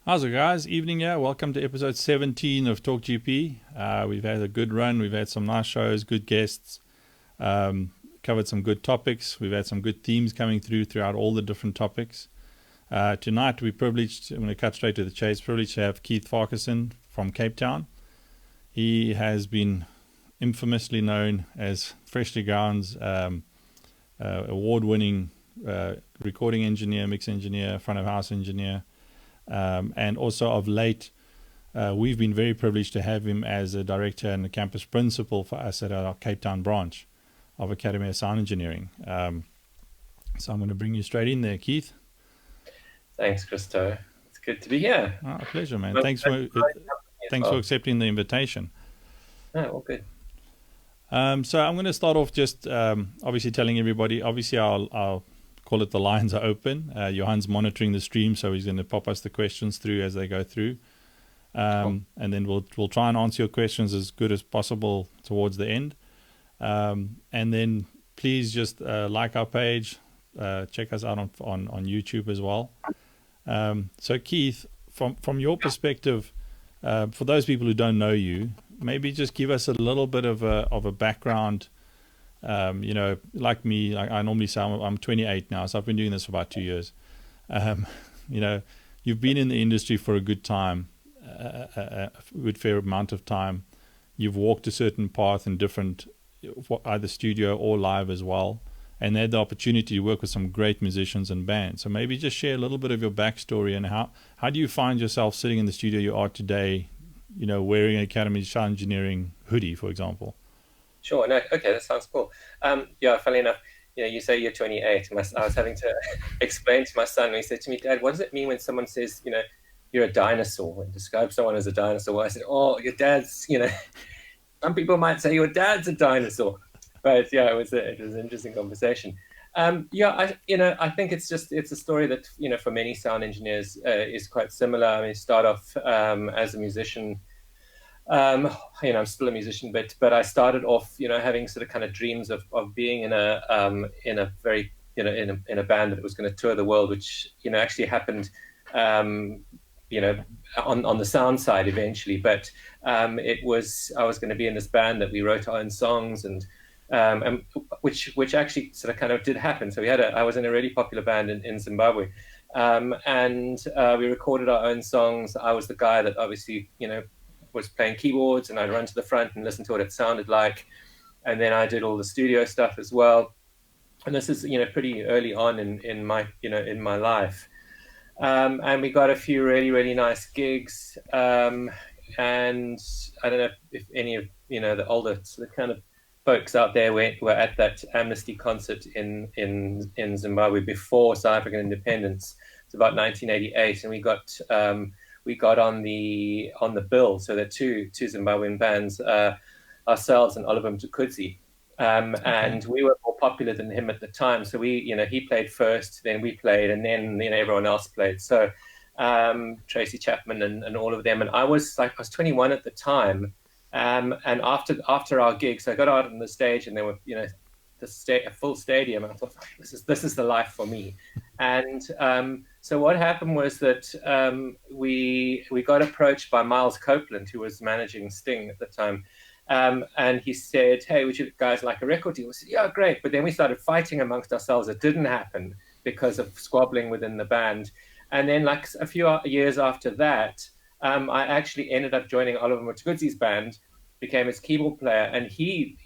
How's it, guys? Evening here. Welcome to episode 17 of Talk GP. We've had a good run. We've had some nice shows, good guests, covered some good topics. We've had some good themes coming throughout all the different topics. Tonight, we're privileged, I'm going to cut straight to the chase, privileged to have Keith Farquharson from Capetown. He has been infamously known as Freshly Ground's award-winning recording engineer, mix engineer, front of house engineer. And also of late, we've been very privileged to have him as a director and a campus principal for us at our Capetown branch of Academy of Sound Engineering. So I'm going to bring you straight in there, Keith. Thanks, Cristo. It's good to be here. Oh, a pleasure, man. Thanks for accepting the invitation. Oh, all good. So I'm going to start off just obviously telling everybody, obviously I'll call it the lines are open. Johan's monitoring the stream, so he's going to pop us the questions through as they go through. Cool. And then we'll try and answer your questions as good as possible towards the end. And then please just like our page, check us out on YouTube as well. So Keith, from your perspective, for those people who don't know you, maybe just give us a little bit of a background. Like me, I normally say I'm 28 now, so I've been doing this for about 2 years. You've been in the industry for a good time, a good fair amount of time. You've walked a certain path in different, either studio or live as well, and had the opportunity to work with some great musicians and bands. So maybe just share a little bit of your backstory and how do you find yourself sitting in the studio you are today, wearing an Academy of Sound Engineering hoodie, for example. Sure. No. Okay. That sounds cool. Funny enough, you say you're 28. I was having to explain to my son when he said to me, "Dad, what does it mean when someone says, you're a dinosaur and describe someone as a dinosaur?" I said, "Oh, your dad's, some people might say your dad's a dinosaur." But yeah, it was an interesting conversation. I think it's a story that for many sound engineers is quite similar. I mean, start off as a musician. I'm still a musician, but I started off, having sort of kind of dreams of being in a very, in a band that was going to tour the world, which, actually happened, on the sound side eventually. But I was going to be in this band that we wrote our own songs and which actually sort of kind of did happen. So I was in a really popular band in Zimbabwe. And we recorded our own songs. I was the guy that obviously, was playing keyboards, and I'd run to the front and listen to what it sounded like. And then I did all the studio stuff as well. And this is, pretty early on in my life. And we got a few really, really nice gigs. And I don't know if any of, the older sort of kind of folks out there were at that Amnesty concert in Zimbabwe before South African independence. It's about 1988. And we got on the bill, so there are two Zimbabwean bands, ourselves and Oliver Mtukudzi, and we were more popular than him at the time. So he played first, then we played, and then everyone else played. So Tracy Chapman and all of them, and I was 21 at the time, and after our gig, so I got out on the stage, and there were a full stadium, and I thought, this is the life for me. And so what happened was that we got approached by Miles Copeland, who was managing Sting at the time, and he said, "Hey, would you guys like a record deal?" We said, "Yeah, great." But then we started fighting amongst ourselves. It didn't happen because of squabbling within the band. And then a few years after that, I actually ended up joining Oliver Mtukudzi's band, became his keyboard player, and he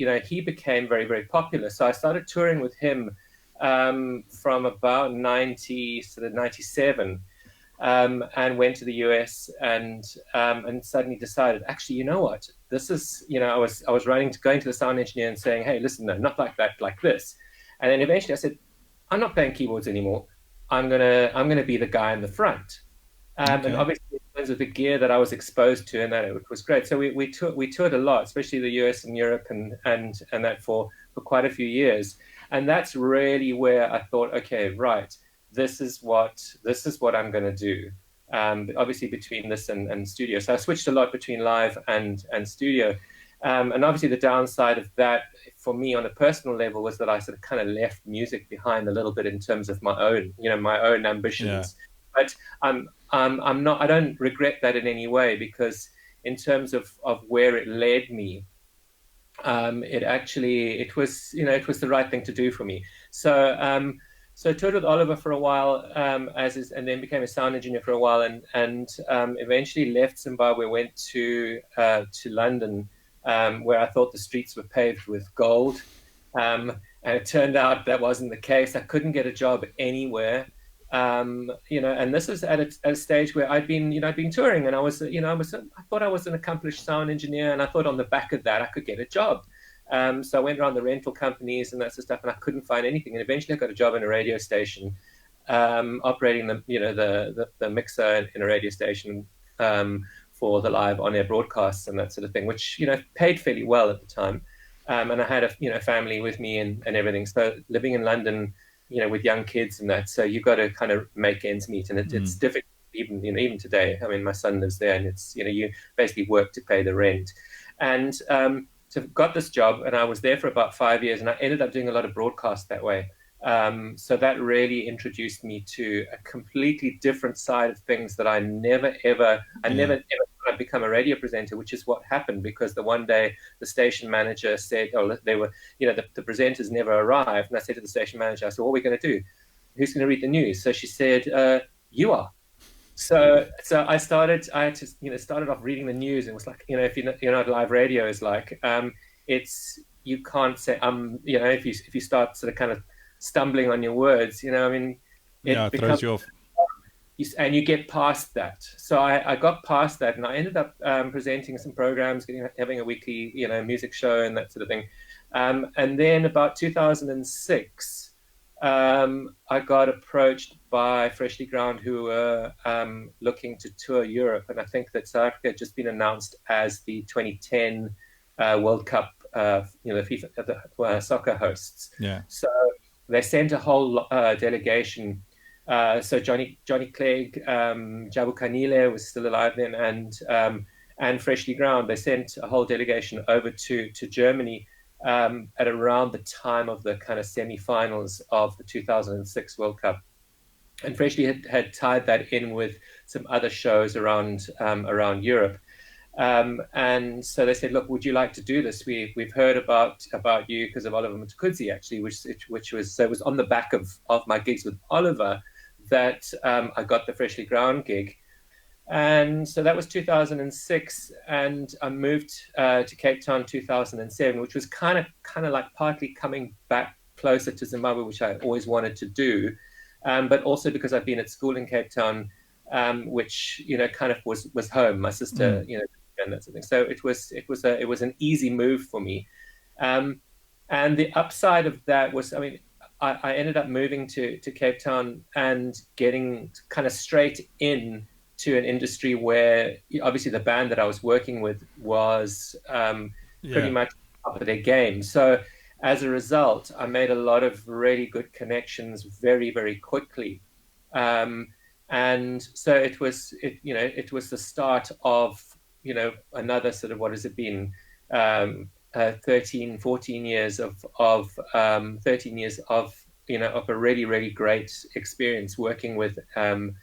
became very, very popular. So I started touring with him from about 97, and went to the US and suddenly decided, actually, you know what? This is, I was going to the sound engineer and saying, "Hey, listen, no, not like that, like this." And then eventually I said, "I'm not playing keyboards anymore. I'm gonna be the guy in the front." And obviously, in terms of the gear that I was exposed to, and that it was great. So we toured a lot, especially the US and Europe, and that for quite a few years. And that's really where I thought, okay, right, this is what I'm going to do. Obviously, between this and studio, so I switched a lot between live and studio. And obviously, the downside of that for me on a personal level was that I sort of kind of left music behind a little bit in terms of my own ambitions. Yeah. But I don't regret that in any way, because in terms of where it led me, it was, it was the right thing to do for me. So so I toured with Oliver for a while, and then became a sound engineer for a while, and eventually left Zimbabwe, went to London, where I thought the streets were paved with gold. And it turned out that wasn't the case. I couldn't get a job anywhere. And this was at a stage where I'd been touring, and I thought I was an accomplished sound engineer, and I thought on the back of that I could get a job. So I went around the rental companies and that sort of stuff, and I couldn't find anything. And eventually, I got a job in a radio station, operating the mixer in a radio station, for the live on-air broadcasts and that sort of thing, which paid fairly well at the time. And I had a family with me and everything. So living in London, with young kids and that, so you've got to kind of make ends meet, and it's difficult even today. I mean, my son lives there, and it's you basically work to pay the rent. And so got this job, and I was there for about 5 years, and I ended up doing a lot of broadcast that way. So that really introduced me to a completely different side of things that I never ever thought I'd become a radio presenter, which is what happened, because the one day the station manager said, oh, they were, the presenters never arrived. And I said to the station manager, I said, what are we going to do? Who's going to read the news? So she said, you are. So I had to, started off reading the news, and it was like, if you know what live radio is like, you can't say, if you start sort of kind of stumbling on your words, it throws you off. And you get past that. So I got past that, and I ended up presenting some programs, having a weekly, music show and that sort of thing. And then about 2006, I got approached by Freshly Ground, who were looking to tour Europe. And I think that South Africa had just been announced as the 2010 World Cup, FIFA, the soccer hosts. Yeah. So they sent a whole delegation. So Johnny Clegg, Jabu Kanile was still alive then, and Freshly Ground. They sent a whole delegation over to Germany at around the time of the kind of semi-finals of the 2006 World Cup. And Freshly had tied that in with some other shows around Europe. And so they said, look, would you like to do this? We've heard about you because of Oliver Mtukudzi, actually, which was on the back of my gigs with Oliver that I got the Freshly Ground gig. And so that was 2006, and I moved to Capetown 2007, which was kind of like partly coming back closer to Zimbabwe, which I always wanted to do, but also because I've been at school in Capetown, which kind of was home. My sister, and that sort of thing. So it was an easy move for me, and the upside of that was, I ended up moving to Capetown and getting kind of straight in to an industry where obviously the band that I was working with was pretty much up at their game. So as a result, I made a lot of really good connections very, very quickly. And so it was the start of, another sort of, what has it been? 14 years of a really, really great experience working with, on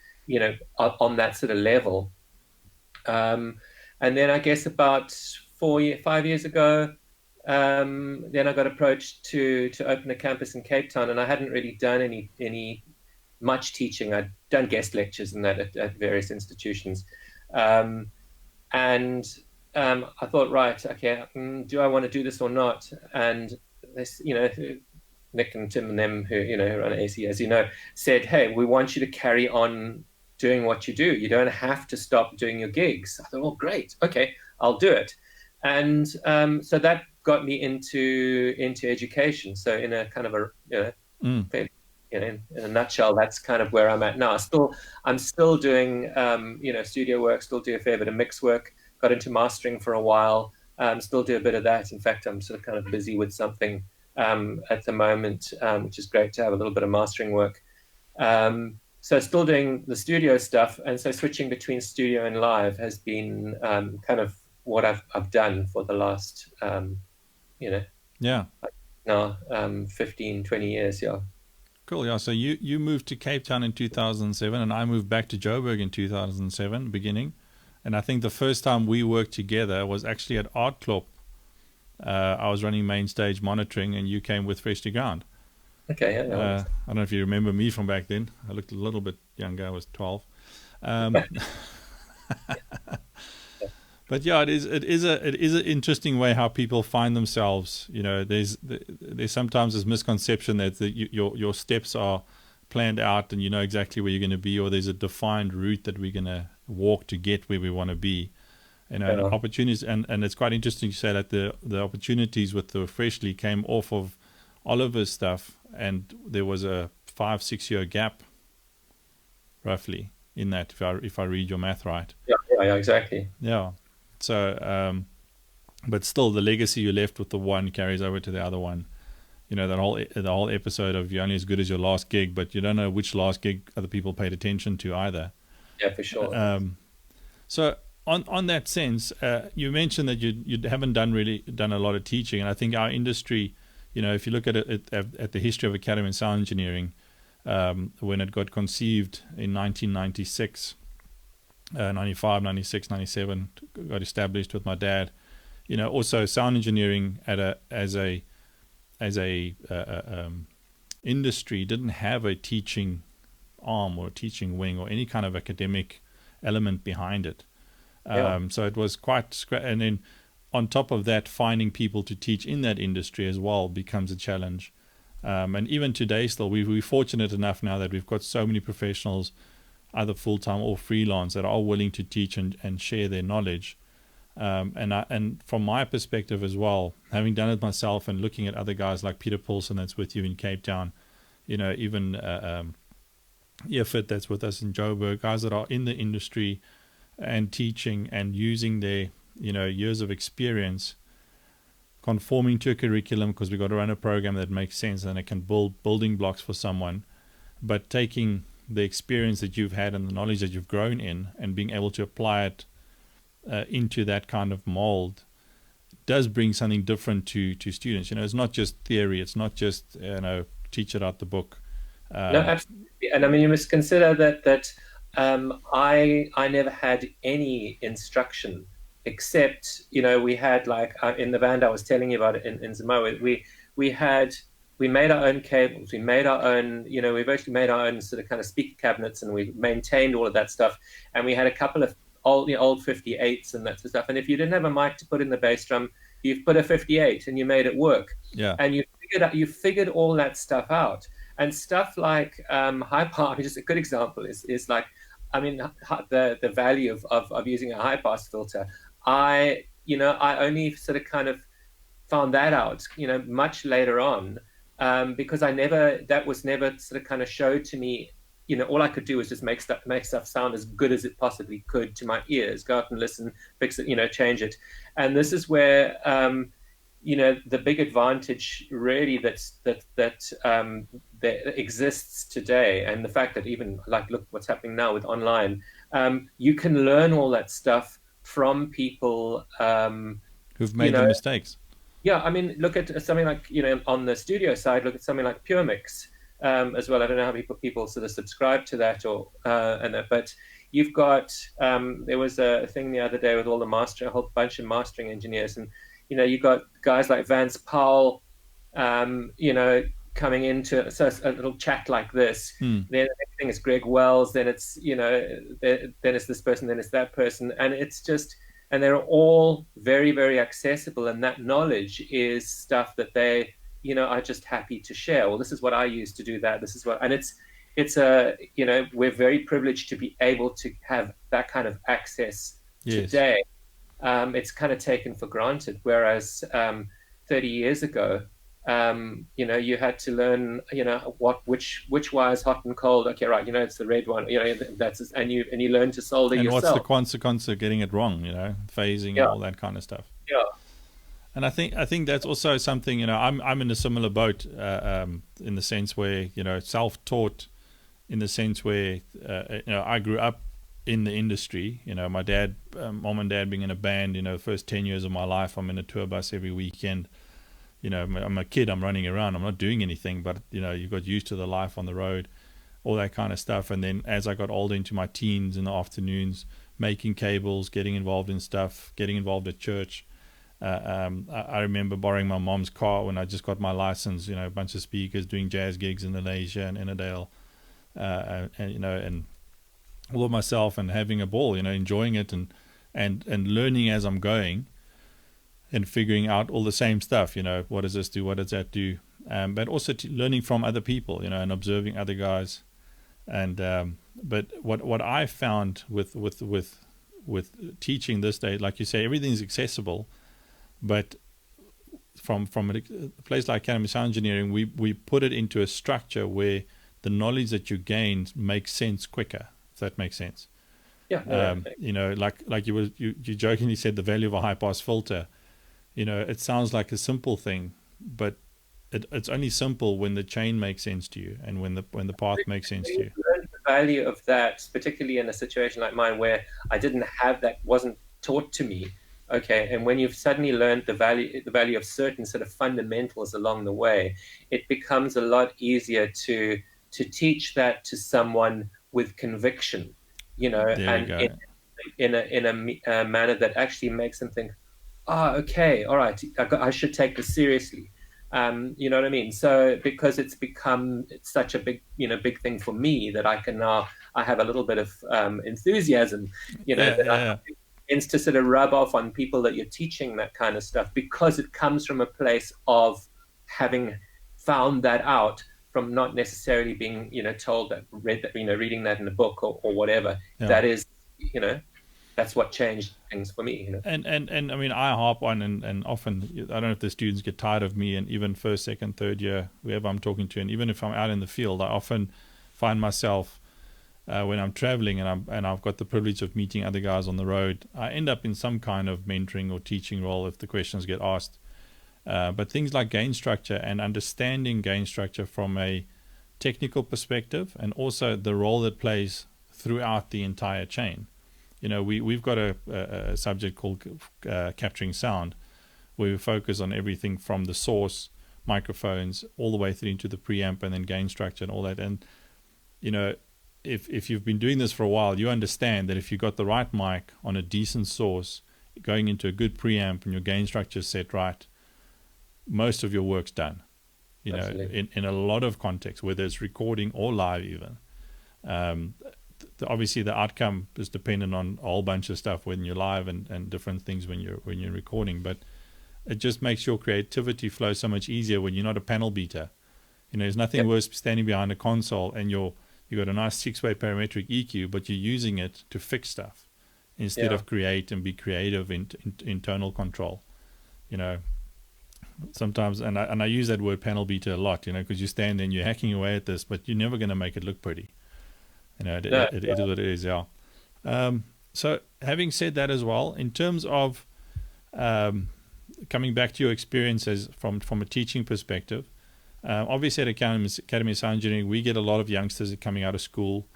that sort of level. And then I guess about 5 years ago, then I got approached to open a campus in Capetown, and I hadn't really done any much teaching. I'd done guest lectures and that at various institutions. And I thought, right, okay, do I want to do this or not? And this, Nick and Tim and them who run AC, as you know, said, hey, we want you to carry on doing what you do. You don't have to stop doing your gigs. I thought, oh, great, okay, I'll do it. And so that got me into education. So in a kind of in a nutshell, that's kind of where I'm at now. I'm still doing studio work, still do a fair bit of mix work. Got into mastering for a while, still do a bit of that. In fact, I'm sort of kind of busy with something at the moment, which is great to have a little bit of mastering work. So still doing the studio stuff, and so switching between studio and live has been kind of what I've done for the last, now 15, 20 years, yeah. Cool. Yeah. So you moved to Cape Town in 2007, and I moved back to Joburg in 2007, beginning. And I think the first time we worked together was actually at Art Club. I was running main stage monitoring, and you came with Fresh to Ground. Okay. Yeah. No, I don't know if you remember me from back then. I looked a little bit younger. I was 12. But yeah, it is an interesting way how people find themselves. You know, there's sometimes this misconception that your steps are planned out and you know exactly where you're going to be, or there's a defined route that we're going to walk to get where we want to be. You know, Yeah. opportunities, and it's quite interesting to say that the opportunities with the Freshly came off of Oliver's stuff, and there was a 5-6 year gap, roughly, in that, if I read your math right. Yeah, exactly. Yeah. So, but still, the legacy you left with the one carries over to the other one. You know, the whole episode of you're only as good as your last gig, but you don't know which last gig other people paid attention to either. Yeah, for sure. So on that sense, you mentioned that you haven't done a lot of teaching, and I think our industry, you know, if you look at it at the history of academy and sound engineering, when it got conceived in 1996. 95, 96, 97 got established with my dad. You know, also sound engineering as a industry didn't have a teaching arm or a teaching wing or any kind of academic element behind it. So it was quite, and then on top of that, finding people to teach in that industry as well becomes a challenge. And even today, still, we're fortunate enough now that we've got so many professionals, either full-time or freelance, that are willing to teach and share their knowledge. And from my perspective as well, having done it myself and looking at other guys like Peter Paulson that's with you in Cape Town, you know, even Earfit that's with us in Joburg, guys that are in the industry and teaching and using their, you know, years of experience, conforming to a curriculum, because we've got to run a program that makes sense and it can build building blocks for someone, but taking the experience that you've had and the knowledge that you've grown in and being able to apply it into that kind of mold does bring something different to students. You know, it's not just theory. It's not just, you know, teach it out the book. No, absolutely. And I mean, you must consider that I never had any instruction except, you know, we had like in the band I was telling you about it in Samoa, we made our own cables, we made our own, you know, we virtually made our own sort of kind of speaker cabinets, and we maintained all of that stuff. And we had a couple of old 58s and that sort of stuff. And if you didn't have a mic to put in the bass drum, you've put a 58 and you made it work. Yeah. And you figured all that stuff out. And stuff like high pass, just a good example is like, I mean, the value of using a high pass filter. I only sort of kind of found that out, you know, much later on, because that was never sort of kind of showed to me. You know, all I could do was just make stuff sound as good as it possibly could to my ears. Go out and listen, fix it, you know, change it. And this is where, you know, the big advantage really that exists today, and the fact that even like look what's happening now with online, you can learn all that stuff from people who've made the mistakes. Yeah, I mean, look at something like, you know, on the studio side, look at something like Pure Mix as well. I don't know how people sort of subscribe to that but you've got there was a thing the other day with all a whole bunch of mastering engineers, and you know, you got guys like Vance Powell, you know, coming into a little chat like this. Then the next thing is Greg Wells. Then it's, you know, then it's this person. Then it's that person, and it's just, and they're all very, very accessible. And that knowledge is stuff that they, you know, are just happy to share. Well, this is what I use to do that. This is what, and it's a, you know, we're very privileged to be able to have that kind of access today. It's kind of taken for granted, whereas 30 years ago, you know, you had to learn, you know, which wire is hot and cold. Okay, right, you know, it's the red one. You know, and you learn to solder yourself. And what's the consequence of getting it wrong? You know, phasing and all that kind of stuff. Yeah. And I think that's also something, you know, I'm in a similar boat in the sense where, you know, self-taught, in the sense where you know, I grew up in the industry. You know, my dad, mom and dad being in a band, you know, the first 10 years of my life, I'm in a tour bus every weekend. I'm a kid, I'm running around, I'm not doing anything, but you got used to the life on the road, all that kind of stuff. And then as I got older, into my teens, in the afternoons, making cables, getting involved in stuff, getting involved at church. I remember borrowing my mom's car when I just got my license, a bunch of speakers, doing jazz gigs in Malaysia and Innerdale, and all of myself, and having a ball, enjoying it, and learning as I'm going, and figuring out all the same stuff. What does this do? What does that do? But also learning from other people, and observing other guys. And but what I found with teaching this day, like you say, everything's accessible. But from a place like Academy of Sound Engineering, we put it into a structure where the knowledge that you gain makes sense quicker, if that makes sense. Yeah. Like you jokingly said, the value of a high pass filter. It sounds like a simple thing, but it's only simple when the chain makes sense to you, and when the path makes sense to you. The value of that, particularly in a situation like mine where I didn't have that, wasn't taught to me. Okay, and when you've suddenly learned the value of certain sort of fundamentals along the way, it becomes a lot easier to teach that to someone with conviction, and in a manner that actually makes them think, okay, all right, I should take this seriously. You know what I mean? So because it's such a big thing for me that I have a little bit of enthusiasm, I begins to sort of rub off on people that you're teaching that kind of stuff, because it comes from a place of having found that out, from not necessarily being told that, reading that in a book or whatever. That is, that's what changed things for me. And I mean, I harp on, and often, I don't know if the students get tired of me, and even first, second, third year, whoever I'm talking to, and even if I'm out in the field, I often find myself when I'm traveling and I've got the privilege of meeting other guys on the road, I end up in some kind of mentoring or teaching role if the questions get asked. But things like gain structure, and understanding gain structure from a technical perspective, and also the role it plays throughout the entire chain. We've got a subject called capturing sound, where we focus on everything from the source, microphones, all the way through into the preamp, and then gain structure and all that. And if you've been doing this for a while, you understand that if you've got the right mic on a decent source, going into a good preamp, and your gain structure is set right, most of your work's done. In a lot of contexts, whether it's recording or live even. Obviously the outcome is dependent on a whole bunch of stuff when you're live, and different things when you're recording, but it just makes your creativity flow so much easier when you're not a panel beater. There's nothing worse standing behind a console and you got a nice 6-way parametric EQ, but you're using it to fix stuff instead of create and be creative in internal control. Sometimes, and I use that word panel beater a lot, because you stand there and you're hacking away at this, but you're never going to make it look pretty. It is what it is, yeah. So having said that as well, in terms of coming back to your experiences from a teaching perspective, obviously at Academy of Sound Engineering, we get a lot of youngsters coming out of school,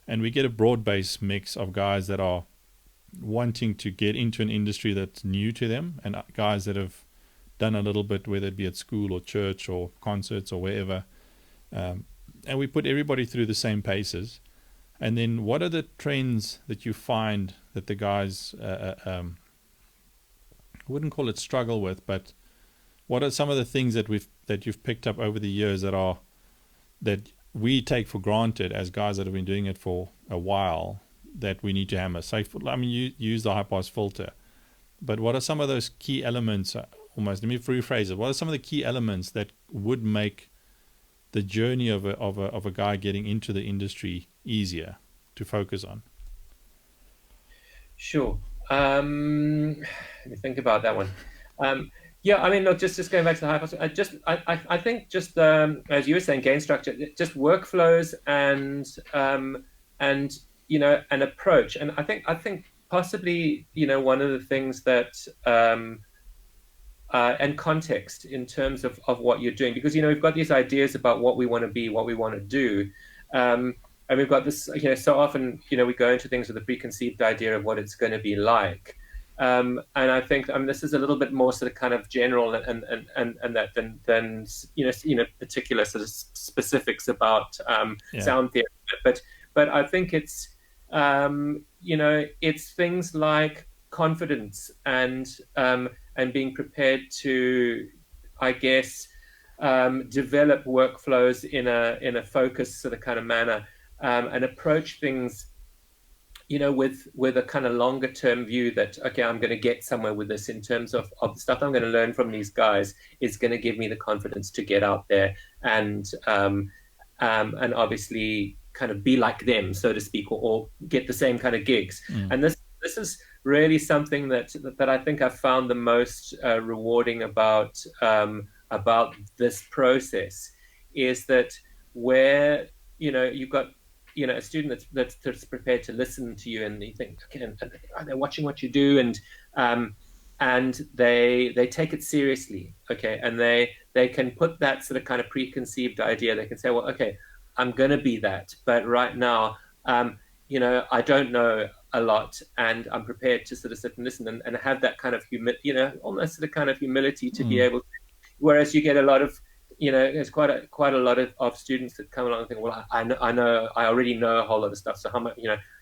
and we get a broad-based mix of guys that are wanting to get into an industry that's new to them, and guys that have done a little bit, whether it be at school or church or concerts or wherever. And we put everybody through the same paces. And then what are the trends that you find that the guys, I wouldn't call it struggle with, but what are some of the things that you've picked up over the years that we take for granted as guys that have been doing it for a while, that we need to hammer? So, you use the high pass filter, but what are some of those key elements? Let me rephrase it. What are some of the key elements that would make the journey of a guy getting into the industry easier to focus on? Sure. Let me think about that one. Look, just going back to the high pass, I think just as you were saying, gain structure, just workflows and an approach. And I think possibly one of the things that and context in terms of what you're doing, because we've got these ideas about what we want to be, what we want to do, and we've got this, so often we go into things with a preconceived idea of what it's going to be like, And I think this is a little bit more sort of kind of general and that than particular sort of specifics about sound theory. But I think it's it's things like confidence and being prepared to, I guess, develop workflows in a focused sort of kind of manner, and approach things with a kind of longer term view that, okay, I'm going to get somewhere with this in terms of the stuff I'm going to learn from these guys is going to give me the confidence to get out there and obviously kind of be like them, so to speak, or get the same kind of gigs. And this is really something that I think I've found the most rewarding about this process, is that where you've got a student that's prepared to listen to you, and you think, okay, and they're watching what you do, and they take it seriously, okay, and they can put that sort of kind of preconceived idea. They can say, well, okay, I'm going to be that, but right now, I don't know a lot, and I'm prepared to sort of sit and listen and have that kind of almost sort of kind of humility to be able to. Whereas you get a lot of there's quite a lot of students that come along and think, well, I already know a whole lot of stuff. So how much,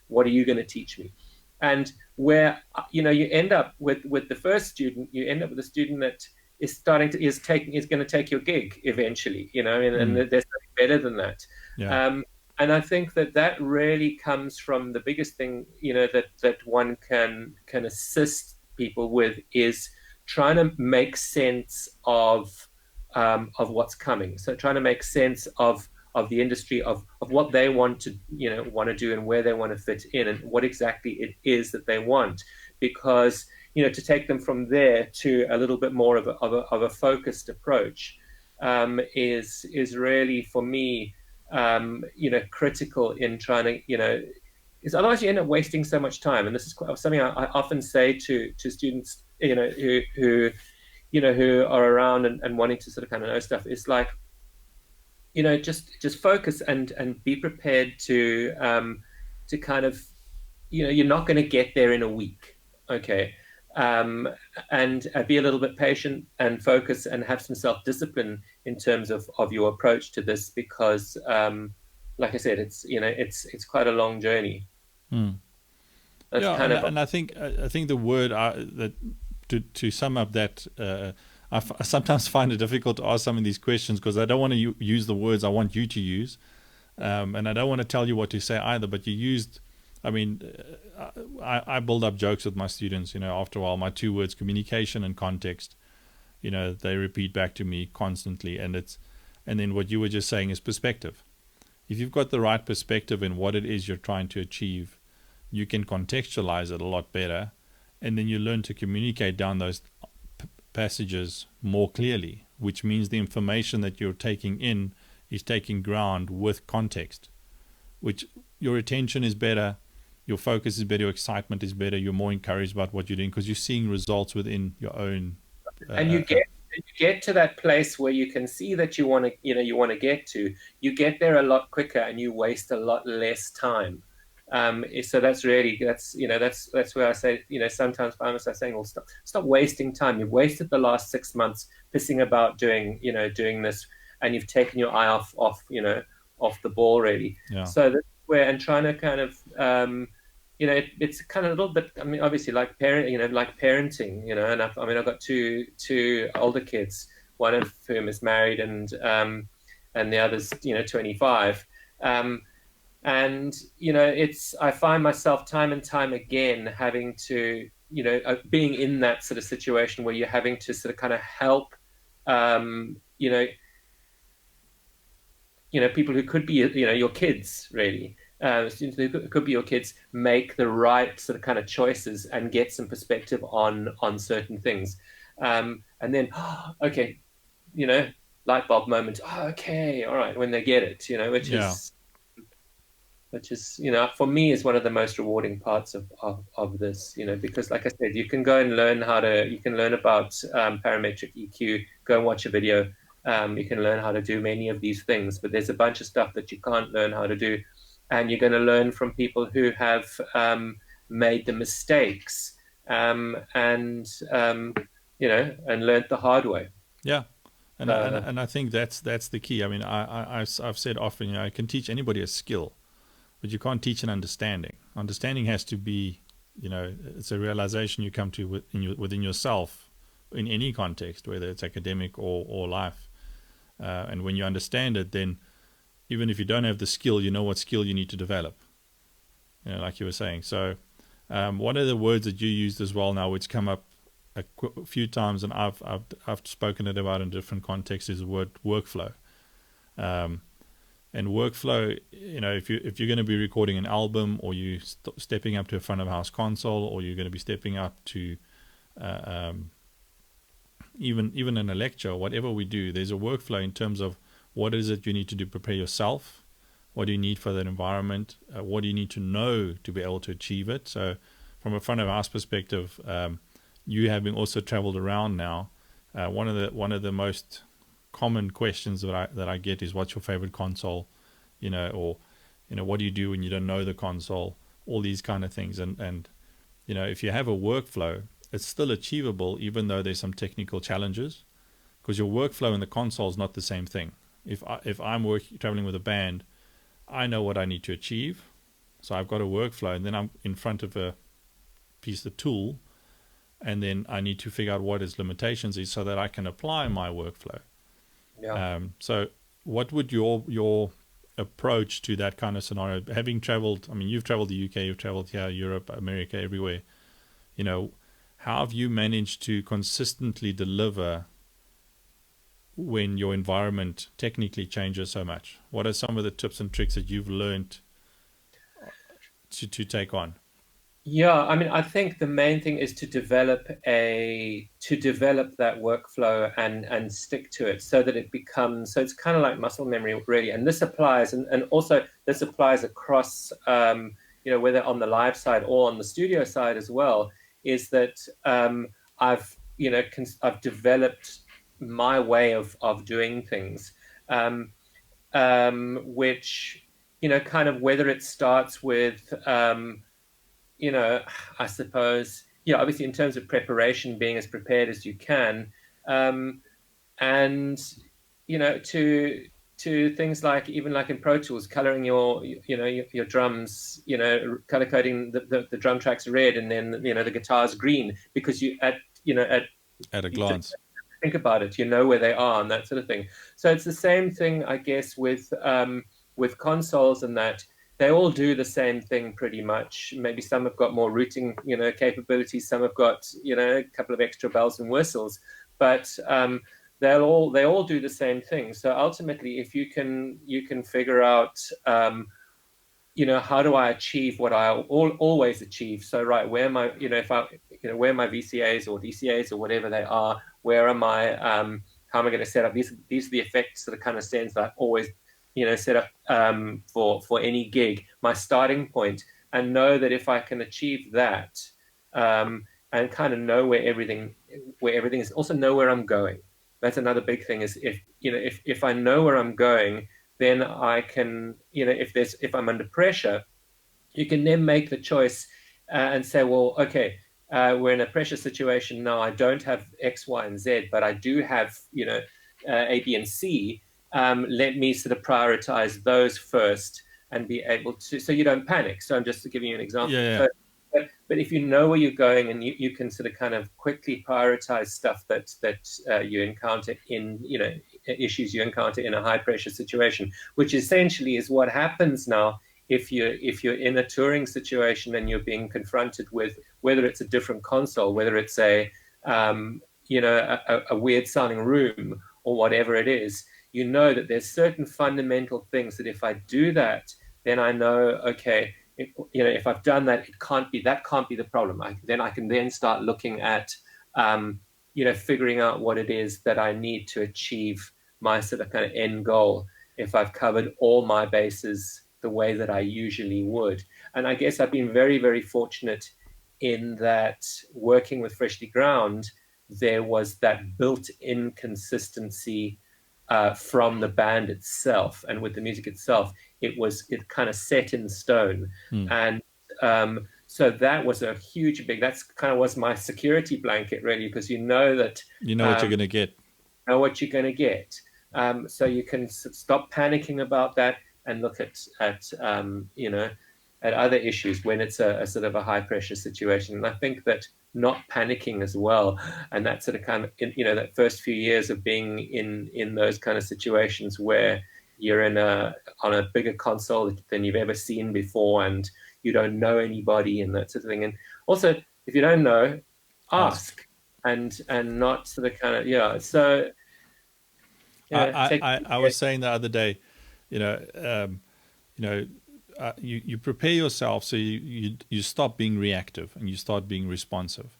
what are you going to teach me? And where, you end up with the first student, you end up with a student that is going to take your gig eventually, and there's something better than that. Yeah. And I think that really comes from the biggest thing, that one can assist people with, is trying to make sense of what's coming. So trying to make sense of the industry, of what they want to do and where they want to fit in and what exactly it is that they want, because to take them from there to a little bit more of a focused approach is really, for me, critical in trying to is otherwise you end up wasting so much time. And this is something I often say to students who are around and wanting to sort of kind of know stuff. It's like, just focus and be prepared to kind of, you're not going to get there in a week. Okay. And be a little bit patient and focus and have some self-discipline in terms of your approach to this, because, like I said, it's quite a long journey. And I think the word that to sum up that, I sometimes find it difficult to ask some of these questions because I don't want to use the words I want you to use, and I don't want to tell you what to say either. But you used, I build up jokes with my students. After a while, my two words, communication and context, they repeat back to me constantly, and then what you were just saying is perspective. If you've got the right perspective in what it is you're trying to achieve, you can contextualize it a lot better, and then you learn to communicate down those passages more clearly, which means the information that you're taking in is taking ground with context, which your attention is better, your focus is better, your excitement is better, you're more encouraged about what you're doing because you're seeing results within your own. And you get to that place where you can see that you want to get to. You get there a lot quicker, and you waste a lot less time. So that's where I say, sometimes farmers are saying, well, stop wasting time. You've wasted the last 6 months pissing about doing this, and you've taken your eye off the ball really. Yeah. So that's where, and trying to kind of, it's kind of a little bit, obviously like parenting, and I've got two older kids, one of whom is married and the other's, 25. And, I find myself time and time again having to, being in that sort of situation where you're having to sort of kind of help, people who could be, your kids really, students who could be your kids, make the right sort of kind of choices and get some perspective on certain things. And then, okay, light bulb moment. Oh, okay. All right. When they get it, which is, for me is one of the most rewarding parts of this, because like I said, you can go and learn about parametric EQ, go and watch a video. You can learn how to do many of these things, but there's a bunch of stuff that you can't learn how to do. And you're going to learn from people who have made the mistakes and and learned the hard way. Yeah. Uh, And I think that's the key. I mean, I've said often, I can teach anybody a skill, but you can't teach an understanding. Understanding has to be, it's a realization you come to within yourself in any context, whether it's academic or life. And when you understand it, then even if you don't have the skill, you know what skill you need to develop. Like you were saying. So one of the words that you used as well now, which come up a few times, and I've spoken it about in different contexts, is the word workflow. And workflow, if you're going to be recording an album, or you stepping up to a front of house console, or you're going to be stepping up to even in a lecture, whatever we do, there's a workflow in terms of what is it you need to do, prepare yourself, what do you need for that environment, what do you need to know to be able to achieve it. So from a front of house perspective, you having also traveled around now, one of the most common questions that I get is, what's your favorite console, or what do you do when you don't know the console, all these kind of things. And if you have a workflow, it's still achievable even though there's some technical challenges, because your workflow in the console is not the same thing. If I'm traveling with a band, I know what I need to achieve, so I've got a workflow, and then I'm in front of a piece of tool, and then I need to figure out what its limitations is so that I can apply my workflow. yeah. So what would your approach to that kind of scenario, having traveled, I mean, you've traveled the UK, you've traveled here, Europe, America, everywhere, how have you managed to consistently deliver when your environment technically changes so much? What are some of the tips and tricks that you've learned to take on? Yeah, I mean, I think the main thing is to develop that workflow and stick to it, so that it becomes, so it's kind of like muscle memory, really. And this applies, and also this applies across, whether on the live side or on the studio side as well, is that I've developed my way of doing things, which, kind of, whether it starts with I suppose, obviously in terms of preparation, being as prepared as you can, and to things like, even like in Pro Tools, coloring your drums, color coding the drum tracks red, and then the guitars green, because at At a glance. think about it, where they are and that sort of thing. So it's the same thing, I guess, with consoles, and that they all do the same thing pretty much. Maybe some have got more routing, capabilities. Some have got, a couple of extra bells and whistles, but they all do the same thing. So ultimately, if you can figure out, how do I achieve what I always achieve? So, right, where am I, where are my VCAs or DCAs or whatever they are? Where am I? How am I going to set up? These are the effects, that kind of sense that I've always set up for any gig, my starting point, and know that if I can achieve that, and kind of know where everything is, also know where I'm going. That's another big thing, is if I know where I'm going, then I can, if I'm under pressure, you can then make the choice and say, well, okay, we're in a pressure situation now. I don't have X, Y, and Z, but I do have, A, B, and C. Let me sort of prioritize those first and be able to, so you don't panic. So I'm just giving you an example. Yeah. But if you know where you're going, and you can sort of kind of quickly prioritize stuff that you encounter in, issues you encounter in a high pressure situation, which essentially is what happens now if you're in a touring situation and you're being confronted with, whether it's a different console, whether it's a weird sounding room, or whatever it is. That there's certain fundamental things that if I do that, then I know, okay, if I've done that, that can't be the problem. I can then start looking at, figuring out what it is that I need to achieve my sort of kind of end goal, if I've covered all my bases the way that I usually would. And I guess I've been very, very fortunate in that, working with Freshly Ground, there was that built-in consistency from the band itself, and with the music itself, it kind of set in stone. And So that was a huge big, that's kind of was my security blanket really, because you know that You know what you're going to get. know what you're going to get. So you can stop panicking about that and look at you know, at other issues when it's a sort of a high pressure situation. And I think that not panicking as well, and that sort of kind of, you know, that first few years of being in those kind of situations where you're on a bigger console than you've ever seen before, and you don't know anybody and that sort of thing. And also, if you don't know, ask. And not sort of kind of, yeah. So yeah, I was saying the other day, you know, you prepare yourself so you stop being reactive and you start being responsive.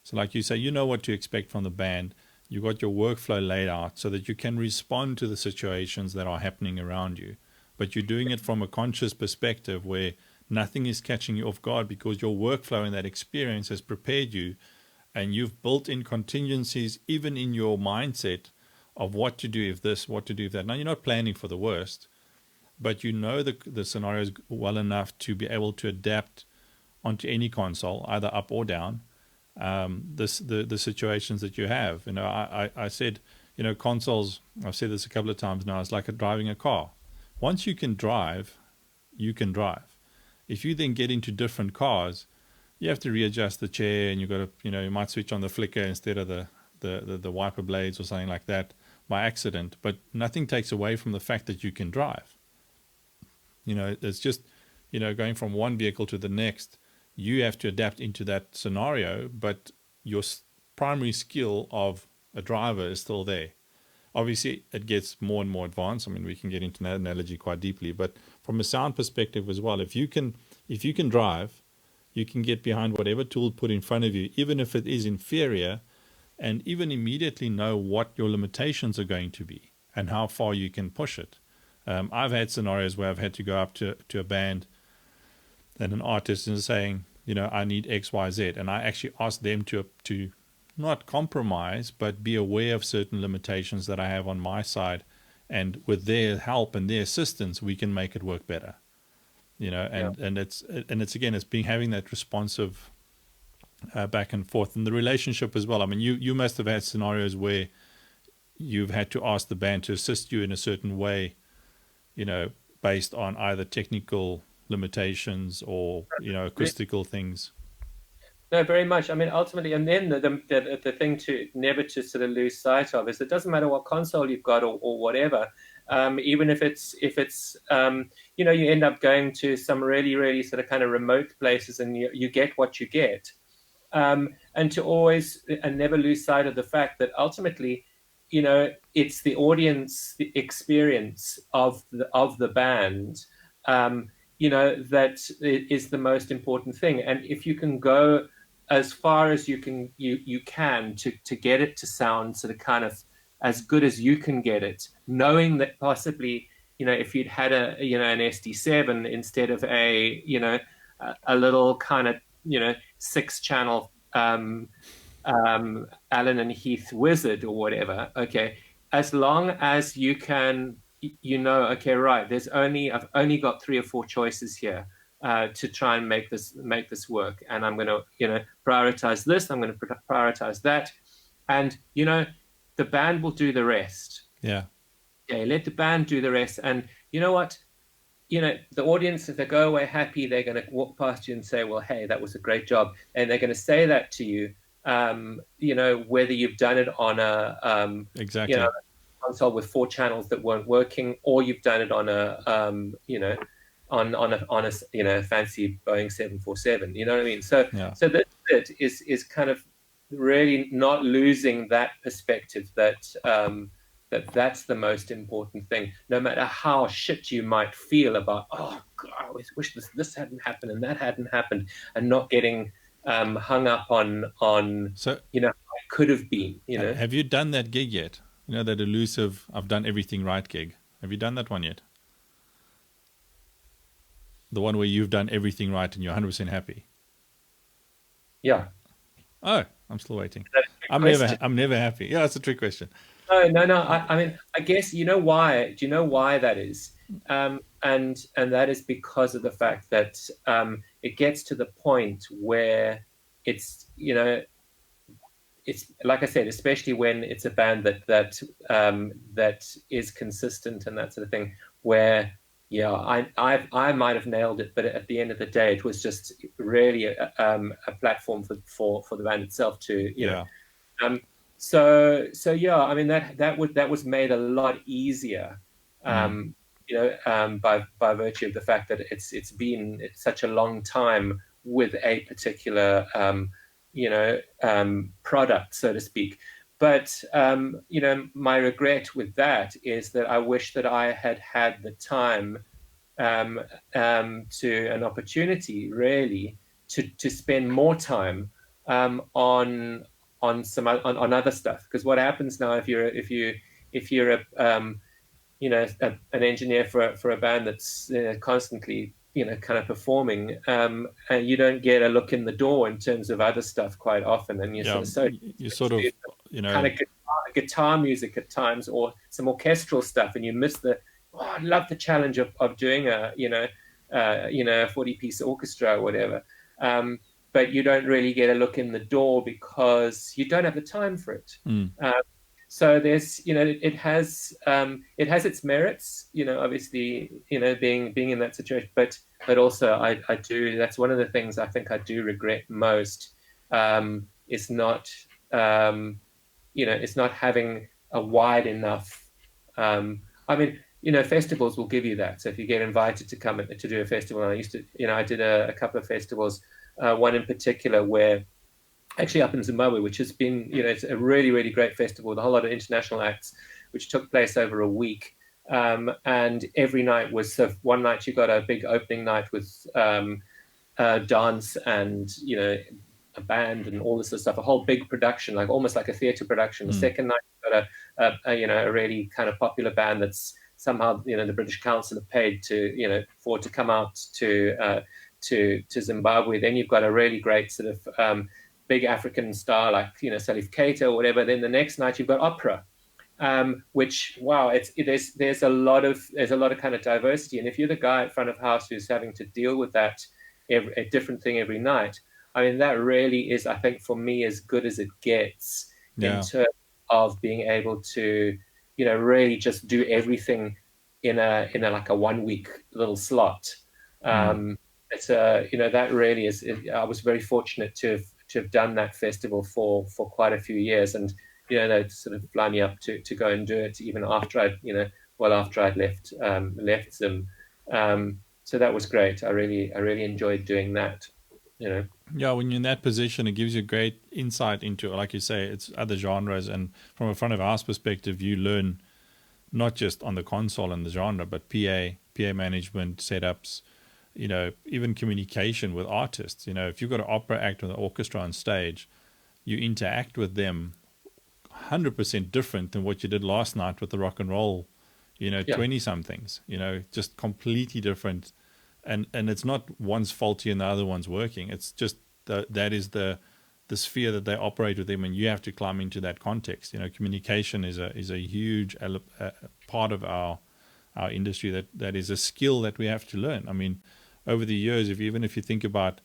So like you say, you know what to expect from the band. You got your workflow laid out so that you can respond to the situations that are happening around you. But you're doing it from a conscious perspective where nothing is catching you off guard because your workflow and that experience has prepared you, and you've built in contingencies even in your mindset of what to do if this, what to do if that. Now, you're not planning for the worst, but you know the scenarios well enough to be able to adapt onto any console, either up or down, the situations that you have. You know, I said, you know, consoles, I've said this a couple of times now, it's like driving a car. Once you can drive, you can drive. If you then get into different cars, you have to readjust the chair, and you've got to, you know, you might switch on the flicker instead of the wiper blades or something like that by accident. But nothing takes away from the fact that you can drive. You know, it's just, you know, going from one vehicle to the next, you have to adapt into that scenario, but your primary skill of a driver is still there. Obviously, it gets more and more advanced. I mean, we can get into that analogy quite deeply, but from a sound perspective as well, if you can drive, you can get behind whatever tool put in front of you, even if it is inferior, and even immediately know what your limitations are going to be and how far you can push it. I've had scenarios where I've had to go up to a band and an artist is saying, you know, I need X, Y, Z. And I actually ask them to not compromise, but be aware of certain limitations that I have on my side. And with their help and their assistance, we can make it work better. You know, and it's again, it's being having that responsive back and forth, and the relationship as well. I mean, you must have had scenarios where you've had to ask the band to assist you in a certain way, you know, based on either technical limitations or, you know, acoustical things. No, very much. I mean, ultimately, and then the thing to never to sort of lose sight of is it doesn't matter what console you've got or whatever. Even if it's you know, you end up going to some really sort of kind of remote places, and you get what you get, and to always and never lose sight of the fact that ultimately, you know, it's the audience, the experience of the band, you know, that is the most important thing. And if you can go as far as you can to get it to sound sort of kind of as good as you can get it, knowing that possibly, you know, if you'd had an SD7 instead of a little kind of, you know, 6-channel Allen and Heath Wizard or whatever, okay, as long as you can, you know, okay, right, I've only got 3 or 4 choices here to try and make this work, and I'm going to, you know, prioritize this, I'm going to prioritize that, and, you know, the band will do the rest. Yeah. Okay, let the band do the rest. And you know what? You know, the audience, if they go away happy, they're going to walk past you and say, well, hey, that was a great job. And they're going to say that to you, you know, whether you've done it on a, exactly, you know, console with 4 channels that weren't working, or you've done it on a, you know, on a, you know, fancy Boeing 747, you know what I mean? So, yeah. So that is kind of really not losing that perspective that, that's the most important thing, no matter how shit you might feel about, oh God, I always wish this hadn't happened and that hadn't happened, and not getting hung up on So, you know, how it could have been, you know. have you done that gig yet? You know, that elusive, I've done everything right gig. Have you done that one yet? The one where you've done everything right and you're 100% happy? Yeah. Oh, I'm still waiting. I'm never happy. Yeah, it's a trick question. No. I mean, I guess you know why. Do you know why that is? And that is because of the fact that it gets to the point where it's, you know, it's like I said, especially when it's a band that is consistent and that sort of thing, where yeah, I might have nailed it, but at the end of the day, it was just really a platform for the band itself to, you know. So yeah, I mean that was made a lot easier, by virtue of the fact that it's been such a long time with a particular product, so to speak. But my regret with that is that I wish that I had had the time to an opportunity really to spend more time on other stuff. Because what happens now if you're an engineer for a band that's constantly kind of performing, and you don't get a look in the door in terms of other stuff quite often, and you sort of kind of guitar music at times or some orchestral stuff, and you miss I love the challenge of doing a 40-piece orchestra or whatever, but you don't really get a look in the door because you don't have the time for it. So there's, it has its merits, obviously, being in that situation, but also I do, that's one of the things I think I do regret most, is not, it's not having a wide enough, festivals will give you that. So if you get invited to come to do a festival, and I used to, I did a couple of festivals, one in particular where, actually up in Zimbabwe, which has been, it's a really, really great festival with a whole lot of international acts, which took place over a week. And every night was, so one night you got a big opening night with dance and, a band and all this sort of stuff, a whole big production, like almost like a theater production. The second night you got a really kind of popular band that's somehow, the British Council have paid to, to come out to Zimbabwe. Then you've got a really great sort of, big African star like Salif Keita or whatever. Then the next night you've got opera, which there's a lot of kind of diversity. And if you're the guy at front of house who's having to deal with that a different thing every night, I mean that really is, I think, for me, as good as it gets in terms of being able to really just do everything in a like a 1 week little slot. It's that really is. I was very fortunate to have done that festival for quite a few years, and they'd sort of fly me up to go and do it even after I'd left them. So that was great. I really enjoyed doing that. Yeah, when you're in that position, it gives you great insight into, like you say, it's other genres, and from a front of house perspective, you learn not just on the console and the genre, but PA management, setups, even communication with artists. If you've got an opera act with an orchestra on stage, you interact with them 100% different than what you did last night with the rock and roll, 20-somethings, just completely different. And it's not one's faulty and the other one's working. It's just that is the sphere that they operate within, and you have to climb into that context. Communication is a huge part of our industry. That is a skill that we have to learn. I mean, over the years, if you think about,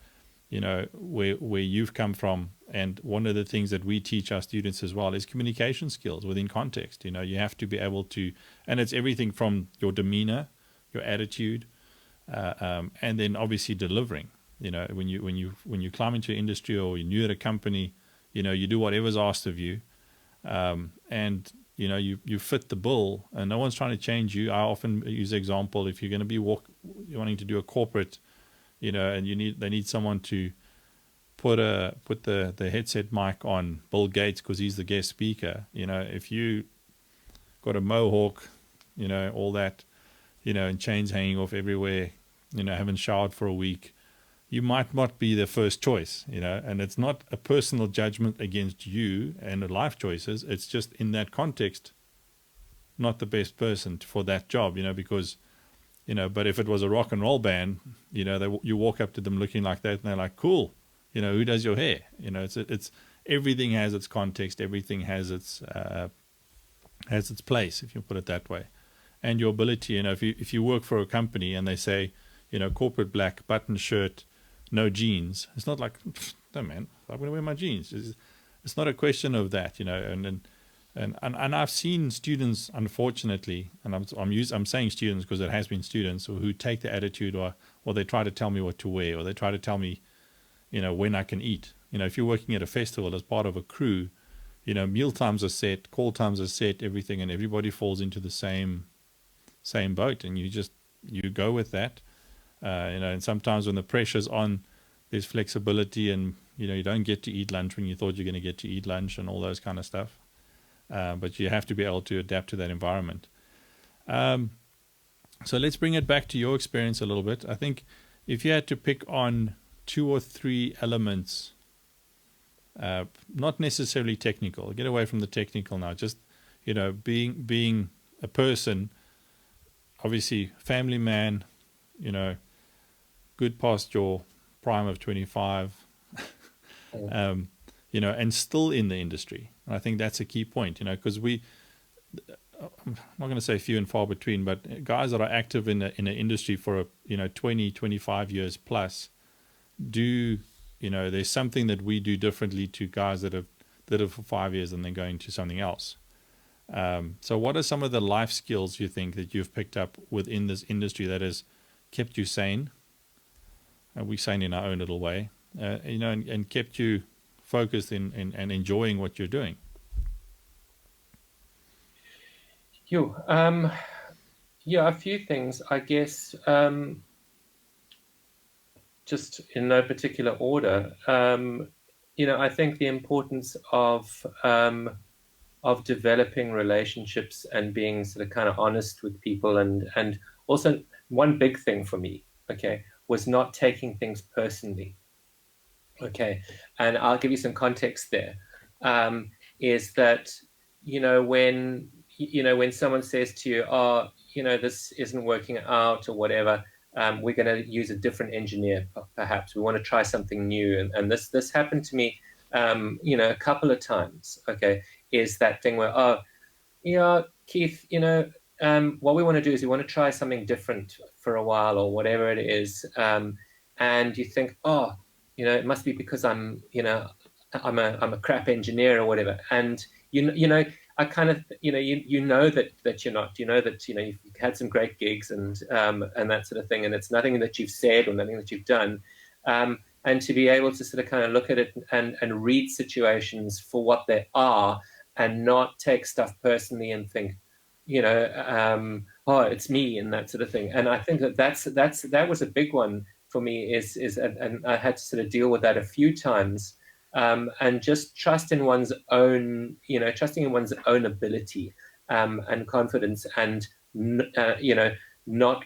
where you've come from, and one of the things that we teach our students as well is communication skills within context. You have to be able to, and it's everything from your demeanor, your attitude, and then obviously delivering. When you climb into an industry or you're new at a company, you do whatever's asked of you, and you fit the bill, and no one's trying to change you. I often use the example, if you're going to be wanting to do a corporate, and they need someone to put the headset mic on Bill Gates because he's the guest speaker. If you got a mohawk, all that, and chains hanging off everywhere, haven't showered for a week, you might not be the first choice, and it's not a personal judgment against you and the life choices. It's just in that context, not the best person for that job, because, but if it was a rock and roll band, you walk up to them looking like that and they're like, cool, who does your hair? It's everything has its context. Everything has its place, if you put it that way. And your ability, if you work for a company and they say, corporate black button shirt, no jeans. It's not like, no man, I'm going to wear my jeans. It's not a question of that, you know. And I've seen students, unfortunately, and I'm saying students because it has been students who take the attitude, or they try to tell me what to wear, or they try to tell me, you know, when I can eat. You know, if you're working at a festival as part of a crew, you know, meal times are set, call times are set, everything, and everybody falls into the same boat, and you go with that. You know, and sometimes when the pressure's on, there's flexibility, and you know, you don't get to eat lunch when you thought you're going to get to eat lunch, and all those kind of stuff. But you have to be able to adapt to that environment. So let's bring it back to your experience a little bit. I think if you had to pick on 2 or 3 elements, not necessarily technical, get away from the technical now, just, you know, being a person, obviously family man, you know, good past your prime of 25, you know, and still in the industry. And I think that's a key point, you know, because I'm not going to say few and far between, but guys that are active in an industry for, 20, 25 years plus do, you know, there's something that we do differently to guys that have for 5 years and then going to something else. So what are some of the life skills you think that you've picked up within this industry that has kept you sane? We're sane in our own little way, and kept you focused and enjoying what you're doing? Yeah, a few things, I guess, just in no particular order. I think the importance of developing relationships and being sort of kind of honest with people, and also one big thing for me, okay, was not taking things personally. Okay, and I'll give you some context there. Is that, when someone says to you, oh, this isn't working out or whatever, we're going to use a different engineer, perhaps. We want to try something new. And this happened to me, a couple of times, okay, is that thing where, oh, yeah, Keith, what we want to do is we want to try something different for a while or whatever it is. And you think, oh, it must be because I'm a crap engineer or whatever. And, I kind of, that you're not, that, you've had some great gigs and that sort of thing. And it's nothing that you've said or nothing that you've done. And to be able to sort of kind of look at it and read situations for what they are and not take stuff personally and think, oh, it's me and that sort of thing. And I think that was a big one for me and I had to sort of deal with that a few times. And just trusting in one's own ability and confidence, and not,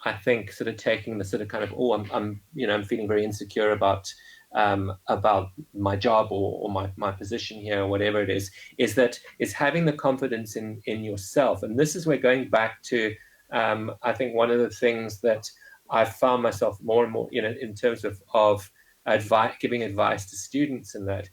I think, sort of taking the sort of kind of, oh, I'm feeling very insecure about my job or my position here or whatever it is having the confidence in yourself. And this is where, going back to, I think one of the things that I've found myself more and more, in terms of giving advice to students, and that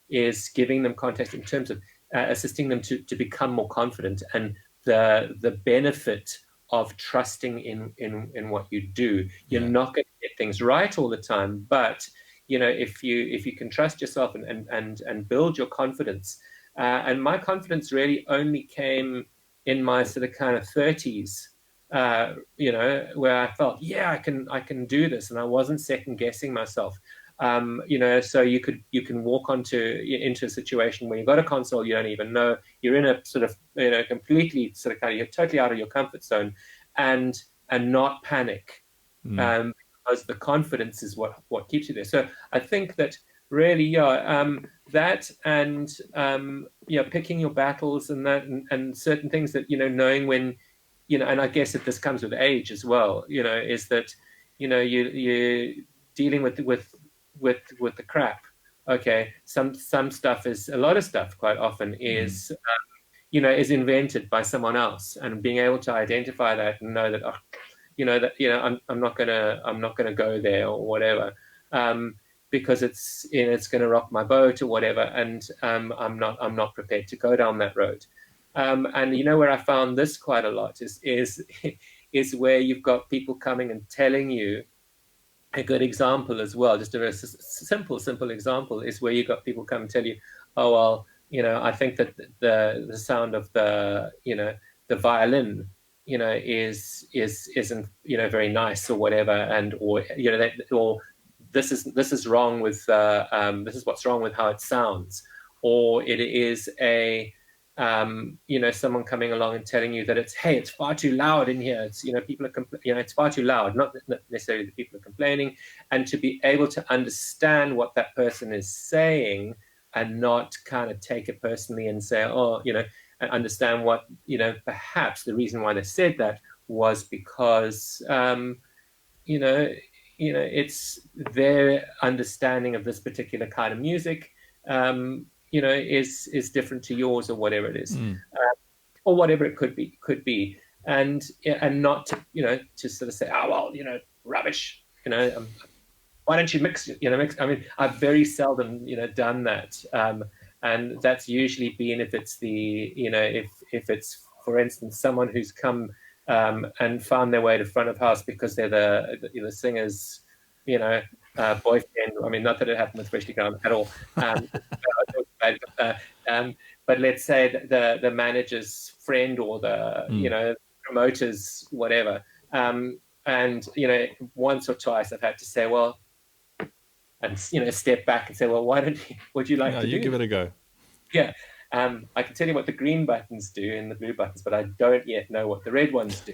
is giving them context in terms of assisting them to become more confident, and the benefit of trusting in what you do. You're not going to get things right all the time, but if you can trust yourself and build your confidence, and my confidence really only came in my sort of kind of 30s. Where I felt, I can do this, and I wasn't second guessing myself. So you can walk into a situation where you've got a console you don't even know, you're in a sort of, completely sort of kind of, you're totally out of your comfort zone, and not panic, because the confidence is what keeps you there. So I think that really, that and picking your battles, and that and certain things that, knowing when, and I guess that this comes with age as well, is that, you're dealing with the crap. Okay, some stuff a lot of stuff quite often is is invented by someone else, and being able to identify that and know that, I'm not gonna go there or whatever, because it's gonna rock my boat or whatever, and I'm not prepared to go down that road. And where I found this quite a lot is where you've got people coming and telling you a good example as well, just a very simple example, is where you got people come and tell you, oh, well, I think that the sound of the violin, isn't, very nice or whatever, and or that, or this is wrong with this is what's wrong with how it sounds, or it is someone coming along and telling you that it's far too loud in here. It's, people are, it's far too loud, not necessarily that people are complaining, and to be able to understand what that person is saying and not kind of take it personally and say, oh, and understand what, perhaps the reason why they said that was because, it's their understanding of this particular kind of music, is different to yours, or whatever it is, or whatever it could be, and not to, to sort of say, oh, well, rubbish, why don't you mix? I mean, I've very seldom, done that, and that's usually been if it's if it's, for instance, someone who's come and found their way to front of house because they're the singer's, boyfriend. I mean, not that it happened with Freshly Ground at all. But let's say the manager's friend, or the promoter's whatever. And once or twice I've had to say, well, and step back and say, well, why don't you? Would you like to? You give it a go. Yeah. I can tell you what the green buttons do and the blue buttons, but I don't yet know what the red ones do.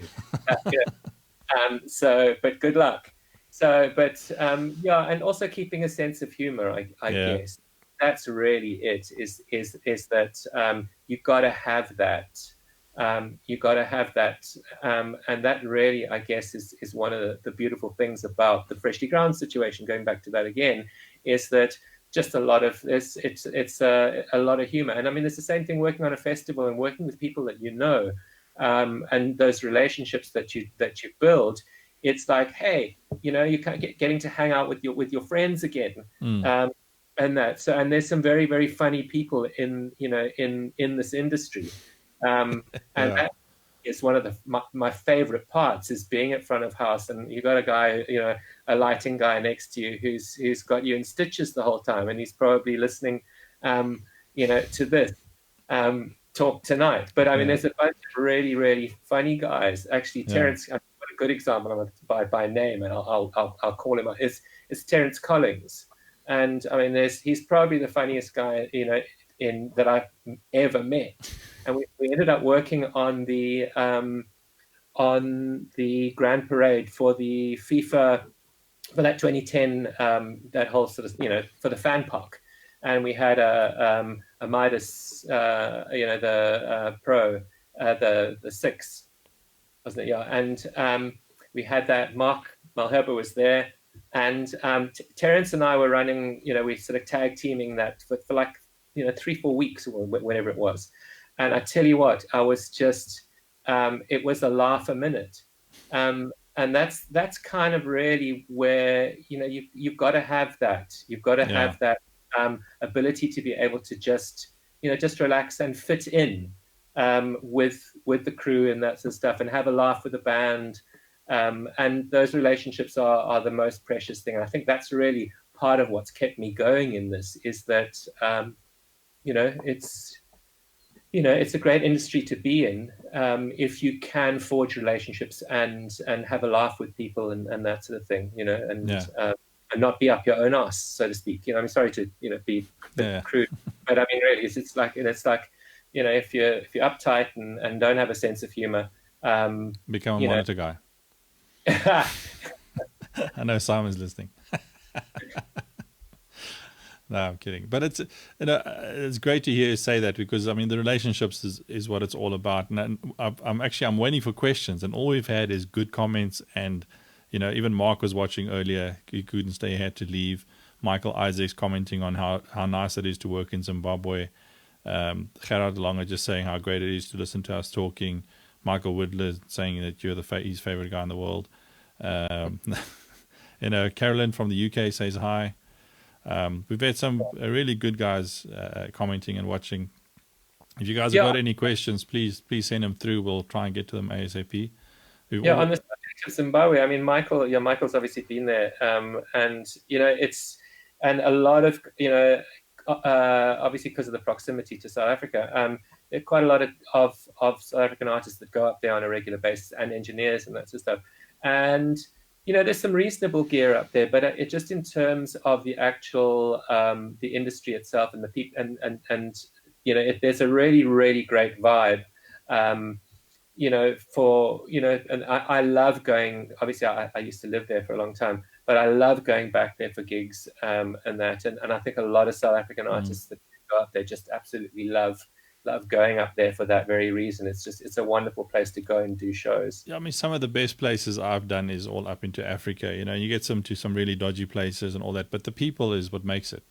But good luck. So, but and also keeping a sense of humor, I guess that's really it. Is that you've got to have that. You've got to have that, and that really, I guess, is one of the beautiful things about the Freshly Ground situation. Going back to that again, is that just a lot of it's a lot of humor. And I mean, it's the same thing working on a festival and working with people that and those relationships that you build. It's like, hey, you can't getting to hang out with your friends again, and that. So, and there's some very, very funny people in this industry, and that is one of my favorite parts, is being at front of house, and you got a guy, a lighting guy next to you who's got you in stitches the whole time, and he's probably listening, to this talk tonight. But I mean, there's a bunch of really, really funny guys. Actually, Terence, a good example, I'm going to by name, and I'll call him. Is Terence Collins, and I mean, he's probably the funniest guy that I've ever met, and we ended up working on the grand parade for the FIFA, for that 2010 that whole sort of for the fan park, and we had a Midas the Pro the 6, wasn't it? And we had that Mark Malherbe was there, and Terence and I were running, we sort of tag teaming that for like 3-4 weeks or whatever it was. And I tell you what, I was just it was a laugh a minute, and that's kind of really where you've got to have that. You've got to have that ability to be able to just relax and fit in with the crew and that sort of stuff, and have a laugh with the band. And those relationships are the most precious thing. And I think that's really part of what's kept me going in this, is that it's a great industry to be in, if you can forge relationships and have a laugh with people and that sort of thing, and not be up your own ass, so to speak. I'm sorry to be crude, but I mean, really, it's like if you're uptight and don't have a sense of humor, become a monitor guy. I know Simon's listening. No, I'm kidding. But it's great to hear you say that, because I mean, the relationships is what it's all about. And I'm waiting for questions, and all we've had is good comments. And even Mark was watching earlier. He couldn't stay, he had to leave. Michael Isaacs commenting on how nice it is to work in Zimbabwe. Gerard Longer just saying how great it is to listen to us talking. Michael Woodler saying that you're his favorite guy in the world. Carolyn from the UK says hi. We've had some really good guys commenting and watching. If you guys have got any questions, please send them through. We'll try and get to them ASAP. On the of Zimbabwe. I mean, Michael's obviously been there, and and a lot of obviously because of the proximity to South Africa, there are quite a lot of South African artists that go up there on a regular basis, and engineers and that sort of stuff. And there's some reasonable gear up there, but it just in terms of the actual the industry itself and the people and there's a really really great vibe. And I love going. Obviously, I used to live there for a long time, but I love going back there for gigs and that. And I think a lot of South African artists that go up there just absolutely love going up there for that very reason. It's a wonderful place to go and do shows. Yeah, I mean, some of the best places I've done is all up into Africa. You get to some really dodgy places and all that, but the people is what makes it.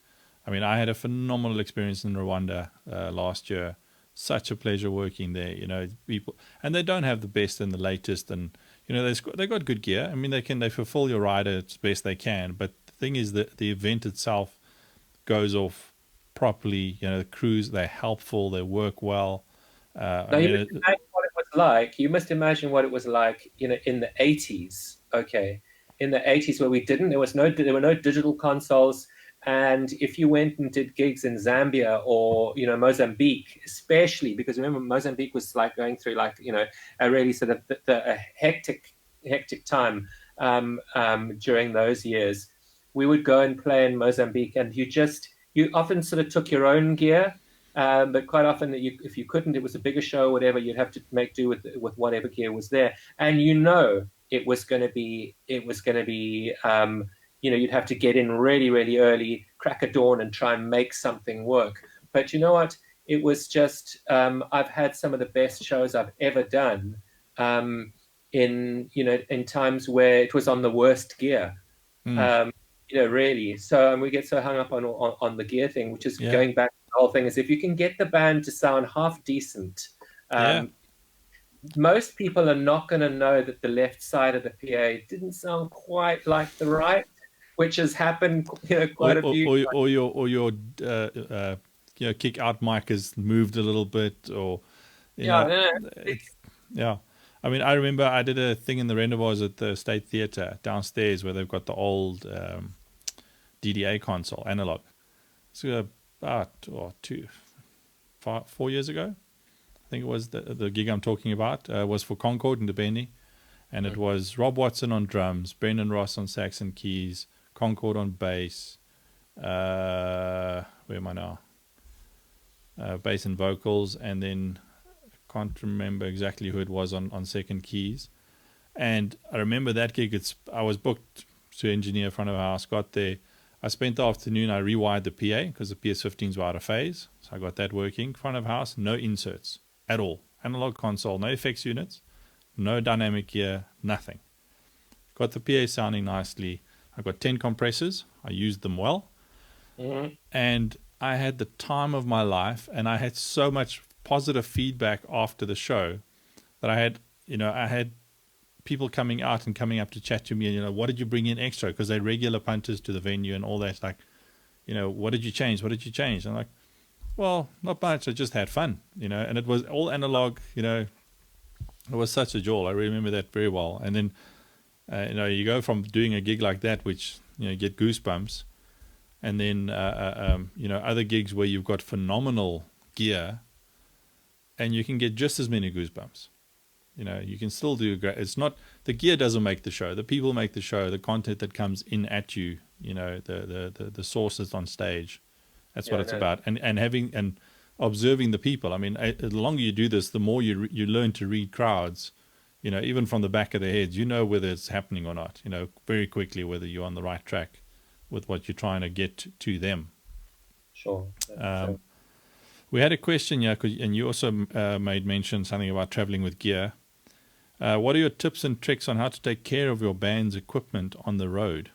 I mean, I had a phenomenal experience in Rwanda last year. Such a pleasure working there. People, and they don't have the best and the latest, and they got good gear. I mean, they fulfill your rider as best they can. But the thing is that the event itself goes off properly. The crews, they're helpful, they work well. You must imagine what it was like, in the 80s. Okay, in the 80s where there were no digital consoles. And if you went and did gigs in Zambia or Mozambique, especially because remember Mozambique was like going through a really sort of a hectic time during those years, we would go and play in Mozambique, and you often sort of took your own gear, but quite often if you couldn't, it was a bigger show or whatever, you'd have to make do with whatever gear was there, and it was going to be you'd have to get in really, really early, crack of dawn, and try and make something work. But you know what? It was just I've had some of the best shows I've ever done in times where it was on the worst gear. Really. So we get so hung up on the gear thing, which is going back to the whole thing. Is if you can get the band to sound half decent. Most people are not going to know that the left side of the PA didn't sound quite like the right, which has happened, quite a few. Or your kick out mic has moved a little bit, or I mean, I remember I did a thing in the Rendezvous at the State Theatre downstairs where they've got the old DDA console, analog. So about 4 years ago, I think it was the gig I'm talking about was for Concord in Dubendi, and it was Rob Watson on drums, Brendan Ross on sax and keys, Concord on bass, where am I now? Bass and vocals, and then I can't remember exactly who it was on second keys. And I remember that gig. I was booked to engineer front of house. Got there. I spent the afternoon. I rewired the PA because the PS15s were out of phase, so I got that working. Front of house, no inserts at all. Analog console, no effects units, no dynamic gear, nothing. Got the PA sounding nicely. I got 10 compressors. I used them well. And I had the time of my life, and I had so much positive feedback after the show that I had people coming out and coming up to chat to me and, what did you bring in extra? Because they're regular punters to the venue and all that. Like, what did you change? What did you change? And I'm like, well, not much. I just had fun, and it was all analog, It was such a joy. I remember that very well. And then, you go from doing a gig like that, which, you get goosebumps, and then, other gigs where you've got phenomenal gear and you can get just as many goosebumps. You can still do great. It's not, the gear doesn't make the show. The people make the show, the content that comes in at you, the sources on stage. That's what it's about. And having, and observing the people. I mean, the longer you do this, the more you learn to read crowds, even from the back of their heads, whether it's happening or not, very quickly, whether you're on the right track with what you're trying to get to them. Sure. We had a question here, and you also made mention something about traveling with gear. What are your tips and tricks on how to take care of your band's equipment on the road?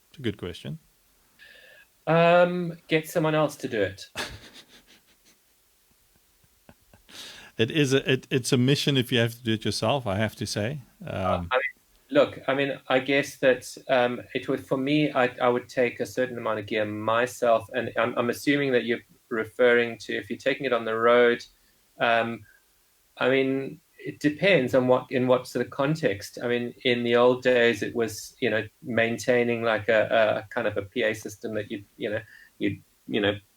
It's a good question. Get someone else to do it. It's a mission if you have to do it yourself, I have to say. I guess that it would, for me, I would take a certain amount of gear myself, and I'm assuming that you're referring to if you're taking it on the road. it depends on in what sort of context. I mean, in the old days, it was, maintaining like a kind of a PA system that you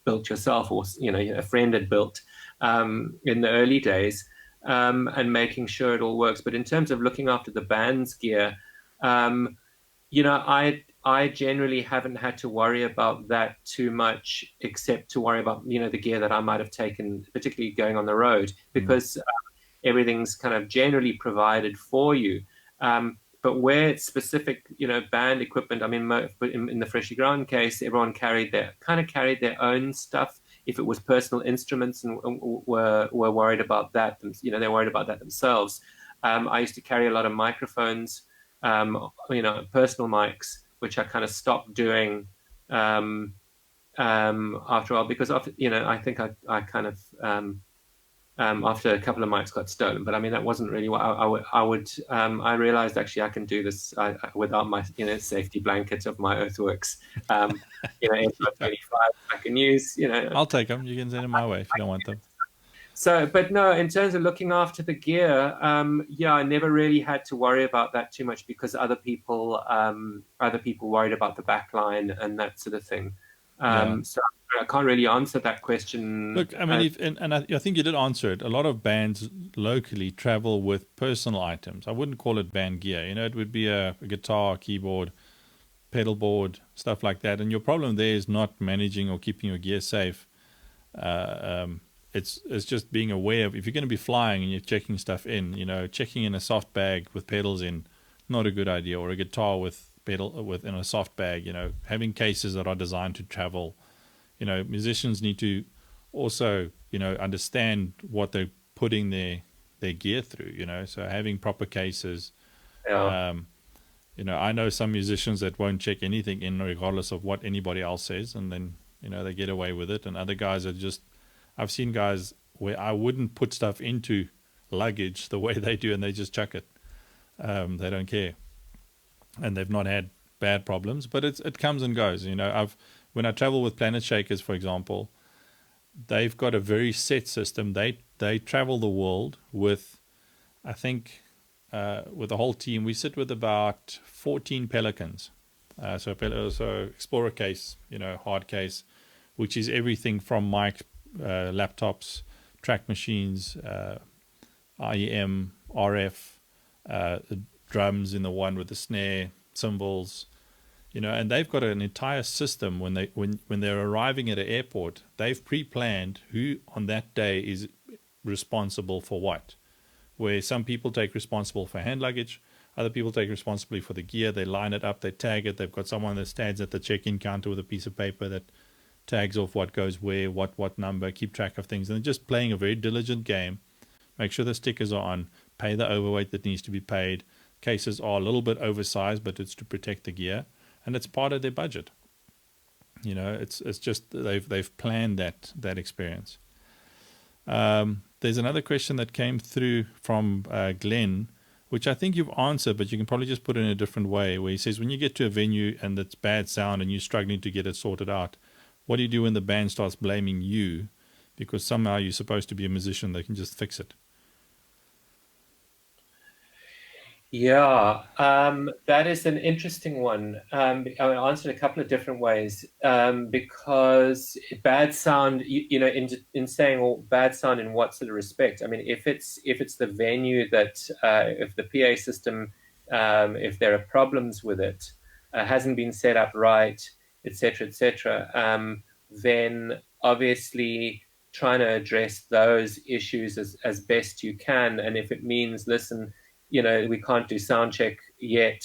built yourself, or a friend had built in the early days, and making sure it all works. But in terms of looking after the band's gear, I generally haven't had to worry about that too much, except to worry about the gear that I might have taken, particularly going on the road, because everything's kind of generally provided for you. But where it's specific, band equipment, I mean, in the Freshly Ground case, everyone carried their own stuff. If it was personal instruments and were worried about that, they're worried about that themselves. I used to carry a lot of microphones, personal mics, which I kind of stopped doing after a while, because I think I kind of after a couple of mics got stolen. But I mean, that wasn't really what I would. I realized actually I can do this without my safety blanket of my Earthworks. M25 I can use. I'll take them. You can send them my way if you don't want them. So, but no, in terms of looking after the gear, I never really had to worry about that too much, because other people worried about the back line and that sort of thing. So I can't really answer that question. Look, I mean, I think you did answer it. A lot of bands locally travel with personal items. I wouldn't call it band gear. It would be a guitar, keyboard, pedal board, stuff like that. And your problem there is not managing or keeping your gear safe. It's just being aware of, if you're going to be flying and you're checking stuff in, checking in a soft bag with pedals in, not a good idea, or a guitar with in a soft bag, having cases that are designed to travel. Musicians need to also, understand what they're putting their gear through, so having proper cases. Yeah. I know some musicians that won't check anything in regardless of what anybody else says, and then, they get away with it. And other guys are just, I've seen guys where I wouldn't put stuff into luggage the way they do, and they just chuck it. They don't care. And they've not had bad problems, but it comes and goes. When I travel with Planet Shakers, for example, they've got a very set system. They travel the world with, I think, with the whole team, we sit with about 14 Pelicans. So Explorer case, hard case, which is everything from mic, laptops, track machines, IEM, RF, drums in the one with the snare, cymbals, and they've got an entire system. When they're arriving at an airport, they've pre-planned who on that day is responsible for what. Where some people take responsible for hand luggage, other people take responsibility for the gear. They line it up, they tag it. They've got someone that stands at the check-in counter with a piece of paper that tags off what goes where, what number, keep track of things. And they're just playing a very diligent game. Make sure the stickers are on, pay the overweight that needs to be paid. Cases are a little bit oversized, but it's to protect the gear, and it's part of their budget. It's just they've planned that experience. There's another question that came through from Glenn, which I think you've answered, but you can probably just put it in a different way, where he says, when you get to a venue and it's bad sound and you're struggling to get it sorted out, what do you do when the band starts blaming you because somehow you're supposed to be a musician that can just fix it? Yeah, that is an interesting one. I answered a couple of different ways, because bad sound, in saying bad sound in what sort of respect? I mean, if it's the venue that, if the PA system, if there are problems with it, hasn't been set up right, etc., then obviously trying to address those issues as best you can. And if it means, listen, we can't do sound check yet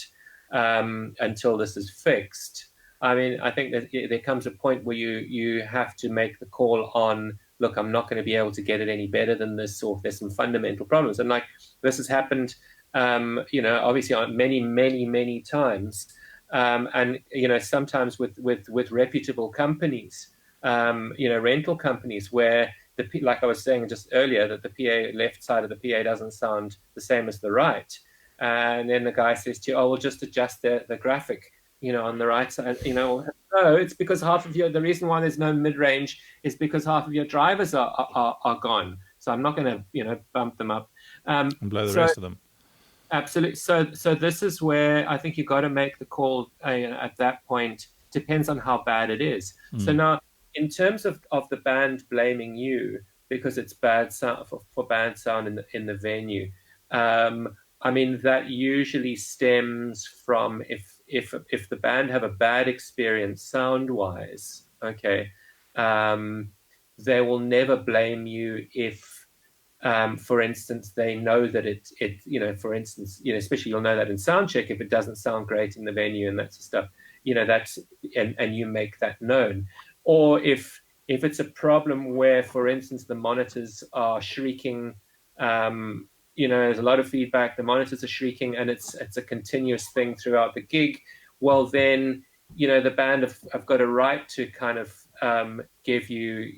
until this is fixed. I mean, I think that there comes a point where you have to make the call on, look, I'm not going to be able to get it any better than this, or if there's some fundamental problems. And like this has happened, obviously many times. And, sometimes with reputable companies, rental companies, where like I was saying just earlier, that the PA left side of the PA doesn't sound the same as the right. And then the guy says to you, oh, we'll just adjust the graphic, on the right side. No, it's because the reason why there's no mid-range is because half of your drivers are gone. So I'm not going to, bump them up. And blow the So rest of them. absolutely. So this is where I think you got to make the call at that point. Depends on how bad it is. So now, in terms of the band blaming you because it's bad sound for bad sound in the venue, I mean that usually stems from if the band have a bad experience sound wise, okay, they will never blame you if for instance, they know that for instance, especially you'll know that in sound check if it doesn't sound great in the venue and that sort of stuff, that's and you make that known, or if it's a problem where, for instance, the monitors are shrieking, there's a lot of feedback, the monitors are shrieking, and it's a continuous thing throughout the gig. Well, then the band have got a right to kind of give you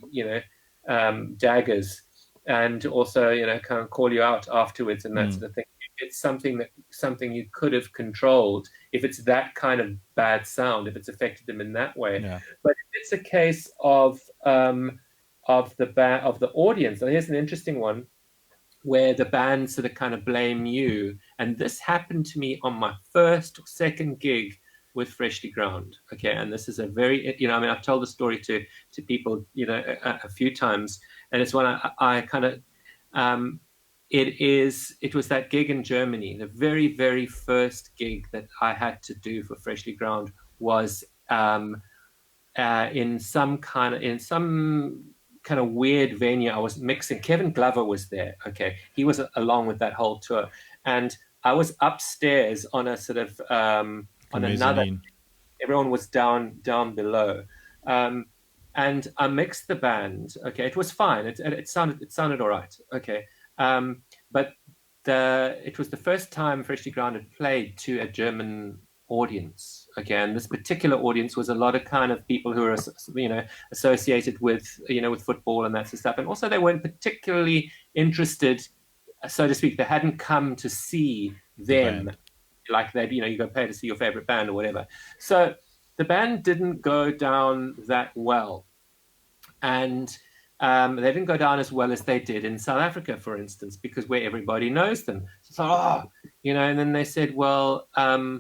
daggers and also kind of call you out afterwards and that sort of thing. It's something you could have controlled if it's that kind of bad sound, if it's affected them in that way. Yeah. But if it's a case of the audience, and here's an interesting one where the band sort of kind of blame you, and this happened to me on my first or second gig with Freshly Ground. Okay, and this is a very, I mean, I've told the story to people, a few times, and it's one I kind of, it was that gig in Germany. The very, very first gig that I had to do for Freshly Ground was in some kind of weird venue. I was mixing. Kevin Glover was there. Okay, he was along with that whole tour, and I was upstairs on a sort of on another. Everyone was down below, and I mixed the band. Okay, it was fine. It sounded all right. Okay, but it was the first time Freshly Ground had played to a German audience. Again, this particular audience was a lot of kind of people who were, associated with, with football and that sort of stuff. And also they weren't particularly interested, so to speak. They hadn't come to see them like they'd, you go pay to see your favorite band or whatever. So the band didn't go down that well. And they didn't go down as well as they did in South Africa, for instance, because where everybody knows them. So, and then they said, well, I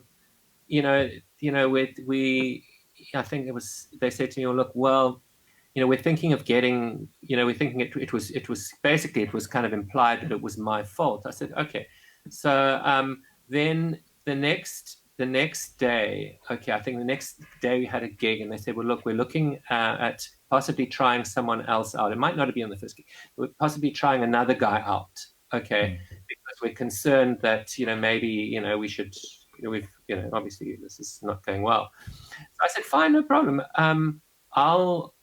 think they said to me, well, look, well, we're thinking of getting, we're thinking it was basically, it was kind of implied that it was my fault. I said, okay. So then the next day, okay, I think the next day we had a gig, and they said, well, look, we're looking at possibly trying someone else out. It might not be on the first gig. We're possibly trying another guy out, okay, because we're concerned that, maybe, we should, obviously this is not going well. So I said, fine, no problem. I'll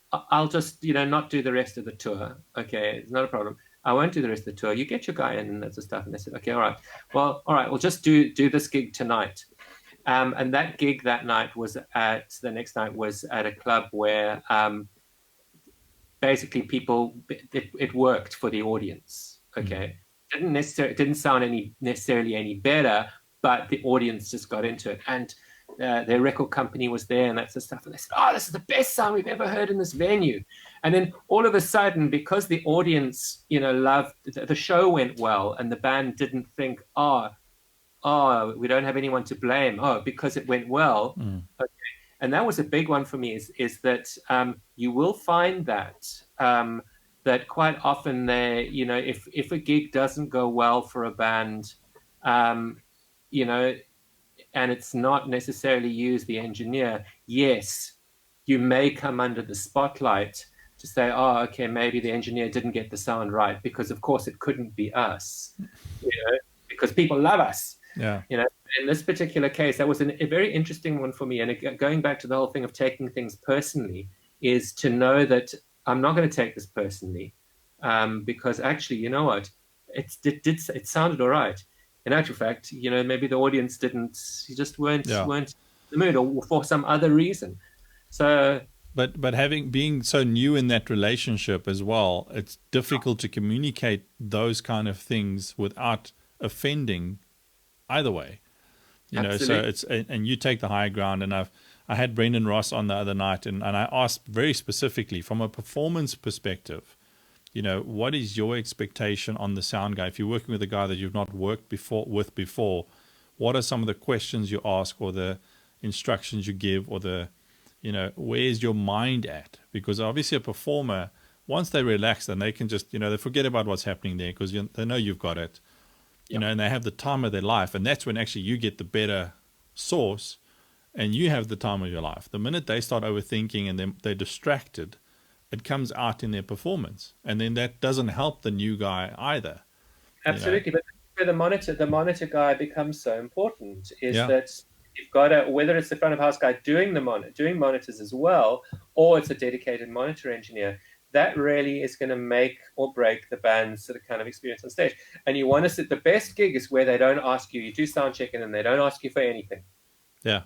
just, not do the rest of the tour. Okay, it's not a problem. I won't do the rest of the tour. You get your guy in and that sort of stuff. And they said, okay, all right. Well, all right, we'll just do this gig tonight. And that gig that night was the next night was at a club where basically it worked for the audience. Okay. It didn't sound necessarily any better, but the audience just got into it. And their record company was there and that sort of stuff. And they said, oh, this is the best sound we've ever heard in this venue. And then all of a sudden, because the audience, loved, the show went well, and the band didn't think, oh, we don't have anyone to blame. Oh, because it went well. Okay. And that was a big one for me is that you will find that that quite often if a gig doesn't go well for a band, and it's not necessarily you as the engineer, yes, you may come under the spotlight to say, oh, okay, maybe the engineer didn't get the sound right, because of course it couldn't be us, because people love us. Yeah. In this particular case, that was a very interesting one for me. And going back to the whole thing of taking things personally, is to know that I'm not going to take this personally, because actually, you know what, it sounded all right. In actual fact, maybe the audience just weren't in the mood, or for some other reason. So, but being so new in that relationship as well, it's difficult to communicate those kind of things without offending either way. Absolutely. So and you take the high ground. And I had Brendan Ross on the other night, and I asked very specifically from a performance perspective, what is your expectation on the sound guy? If you're working with a guy that you've not worked before, what are some of the questions you ask, or the instructions you give, or where's your mind at? Because obviously a performer, once they relax, then they can just, they forget about what's happening there, because they know you've got it, and they have the time of their life. And that's when actually you get the better source, and you have the time of your life. The minute they start overthinking and they're distracted, it comes out in their performance. And then that doesn't help the new guy either. Absolutely. But where the monitor guy becomes so important is that you've got whether it's the front of house guy doing monitors as well, or it's a dedicated monitor engineer, that really is going to make or break the band's sort of kind of experience on stage. And you want to sit, the best gig is where they don't ask you, you do sound check and then they don't ask you for anything. Yeah.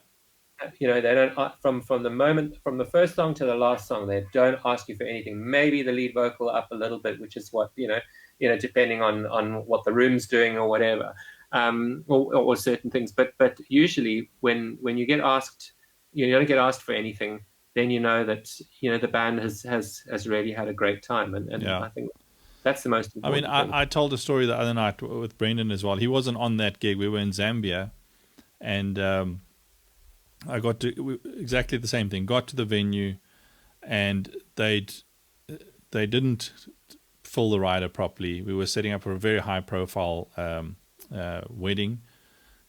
They don't, from the first song to the last song, they don't ask you for anything. Maybe the lead vocal up a little bit, which is what, depending on what the room's doing or whatever, or certain things. But usually when you get asked, you don't get asked for anything, then you know that, the band has really had a great time. And I think that's the most important thing. I told a story the other night with Brendan as well. He wasn't on that gig. We were in Zambia, and I got to exactly the same thing. Got to the venue, and they didn't fill the rider properly. We were setting up for a very high profile wedding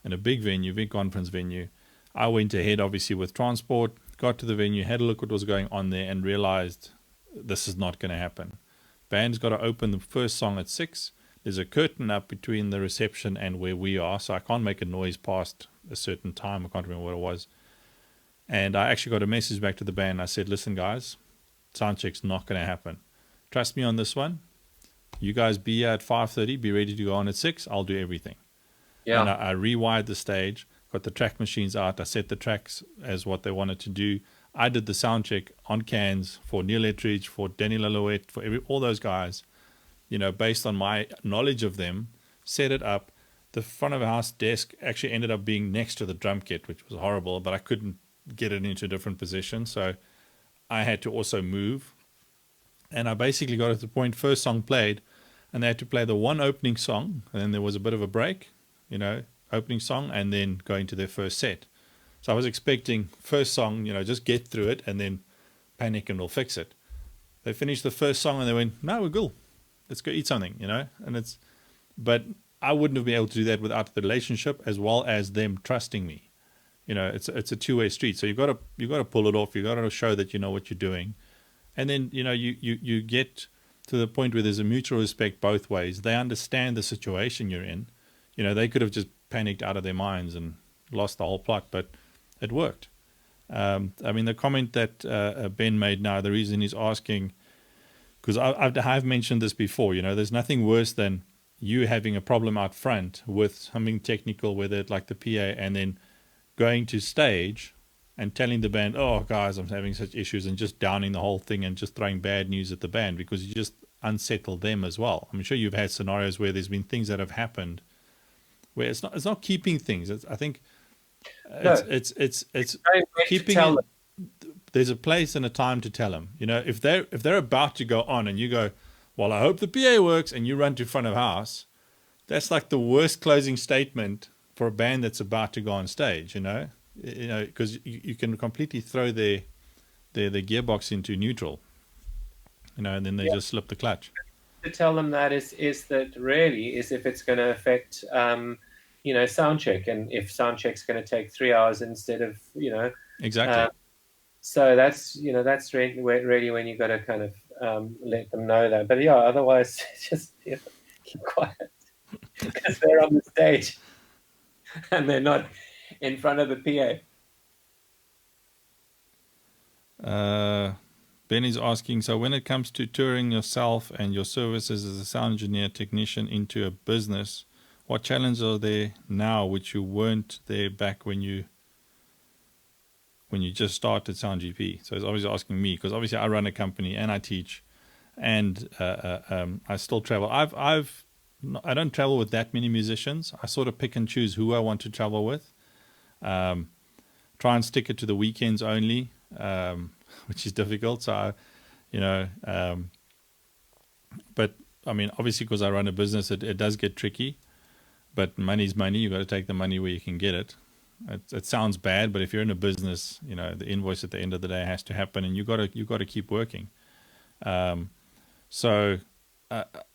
in a big venue, big conference venue. I went ahead, obviously, with transport. Got to the venue, had a look what was going on there, and realized this is not going to happen. Band's got to open the first song at 6. There's a curtain up between the reception and where we are, so I can't make a noise past a certain time. I can't remember what it was. And I actually got a message back to the band. I said, listen, guys, sound check's not going to happen. Trust me on this one. You guys be here at 5:30, be ready to go on at 6. I'll do everything. Yeah. And I rewired the stage, got the track machines out. I set the tracks as what they wanted to do. I did the sound check on cans for Neil Ettridge, for Danny Lalouette, for all those guys, based on my knowledge of them, set it up. The front of the house desk actually ended up being next to the drum kit, which was horrible, but I couldn't get it into a different position, so I had to also move. And I basically got to the point, first song played, and they had to play the one opening song, and then there was a bit of a break, opening song, and then going to their first set. So I was expecting first song, just get through it and then panic and we'll fix it. They finished the first song and they went, no, we're cool, let's go eat something, but I wouldn't have been able to do that without the relationship as well as them trusting me. It's a two-way street. So you got to pull it off. You got to show that you know what you're doing, and then you get to the point where there's a mutual respect both ways. They understand the situation you're in. They could have just panicked out of their minds and lost the whole plot, but it worked. The comment that Ben made now, the reason he's asking, because I've mentioned this before. There's nothing worse than you having a problem out front with something technical, whether it's like the PA, and then going to stage and telling the band, oh, guys, I'm having such issues, and just downing the whole thing and just throwing bad news at the band, because you just unsettle them as well. I'm sure you've had scenarios where there's been things that have happened where it's not keeping things. It's keeping. There's a place and a time to tell them. If they're about to go on and you go, well, I hope the PA works, and you run to front of house, that's like the worst closing statement for a band that's about to go on stage, because you can completely throw their gearbox into neutral, and then they just slip the clutch. To tell them that is that really is if it's going to affect, sound check, and if sound check's going to take 3 hours instead of, exactly. So that's really when you got to kind of let them know that. But yeah, otherwise just keep quiet because they're on the stage. And they're not in front of the PA. Benny's asking, so when it comes to touring yourself and your services as a sound engineer technician into a business, what challenges are there now which you weren't there back when you just started Sound GP? So he's obviously asking me, because obviously I run a company and I teach, and I still travel. I don't travel with that many musicians. I sort of pick and choose who I want to travel with. Try and stick it to the weekends only, which is difficult. So, but but I mean, obviously, because I run a business, it does get tricky. But money's money. You got to take the money where you can get it. It sounds bad, but if you're in a business, you know, the invoice at the end of the day has to happen, and you got to keep working. So,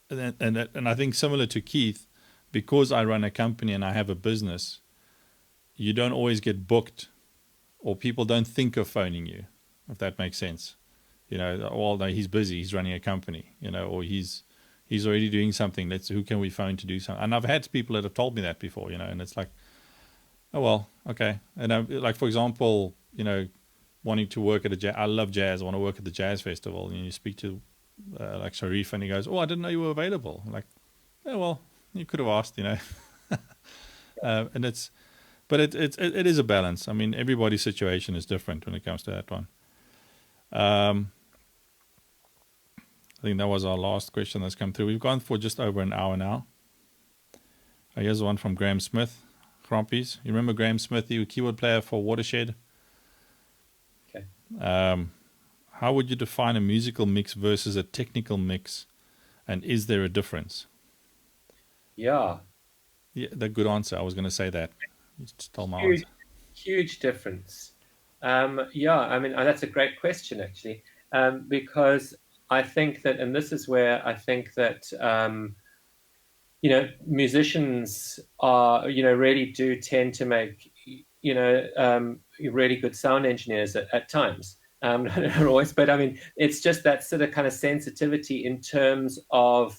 and I think similar to Keith, because I run a company and I have a business, you don't always get booked, or people don't think of phoning you, if that makes sense. You know, well, no, he's busy, he's running a company, you know, or he's already doing something. Who can we phone to do something? And I've had people that have told me that before, you know, and it's like, oh, well, okay. And like, for example, you know, wanting to work at I love jazz. I want to work at the jazz festival. And you speak to like Sharif, and he goes, oh, I didn't know you were available. I'm like, yeah, well, you could have asked, you know. And it is a balance. I mean, everybody's situation is different when it comes to that one. I think that was our last question that's come through. We've gone for just over an hour now. Here's one from Graham Smith. Crampies. You remember Graham Smith, the keyboard player for Watershed? Okay. How would you define a musical mix versus a technical mix, and is there a difference? Yeah, the good answer. I was going to say that. You stole my answer. Huge difference. Yeah, I mean, that's a great question, actually, because I think that, and this is where I think that, you know, musicians are, you know, really do tend to make, you know, really good sound engineers at times. Not always, but I mean, it's just that sort of kind of sensitivity in terms of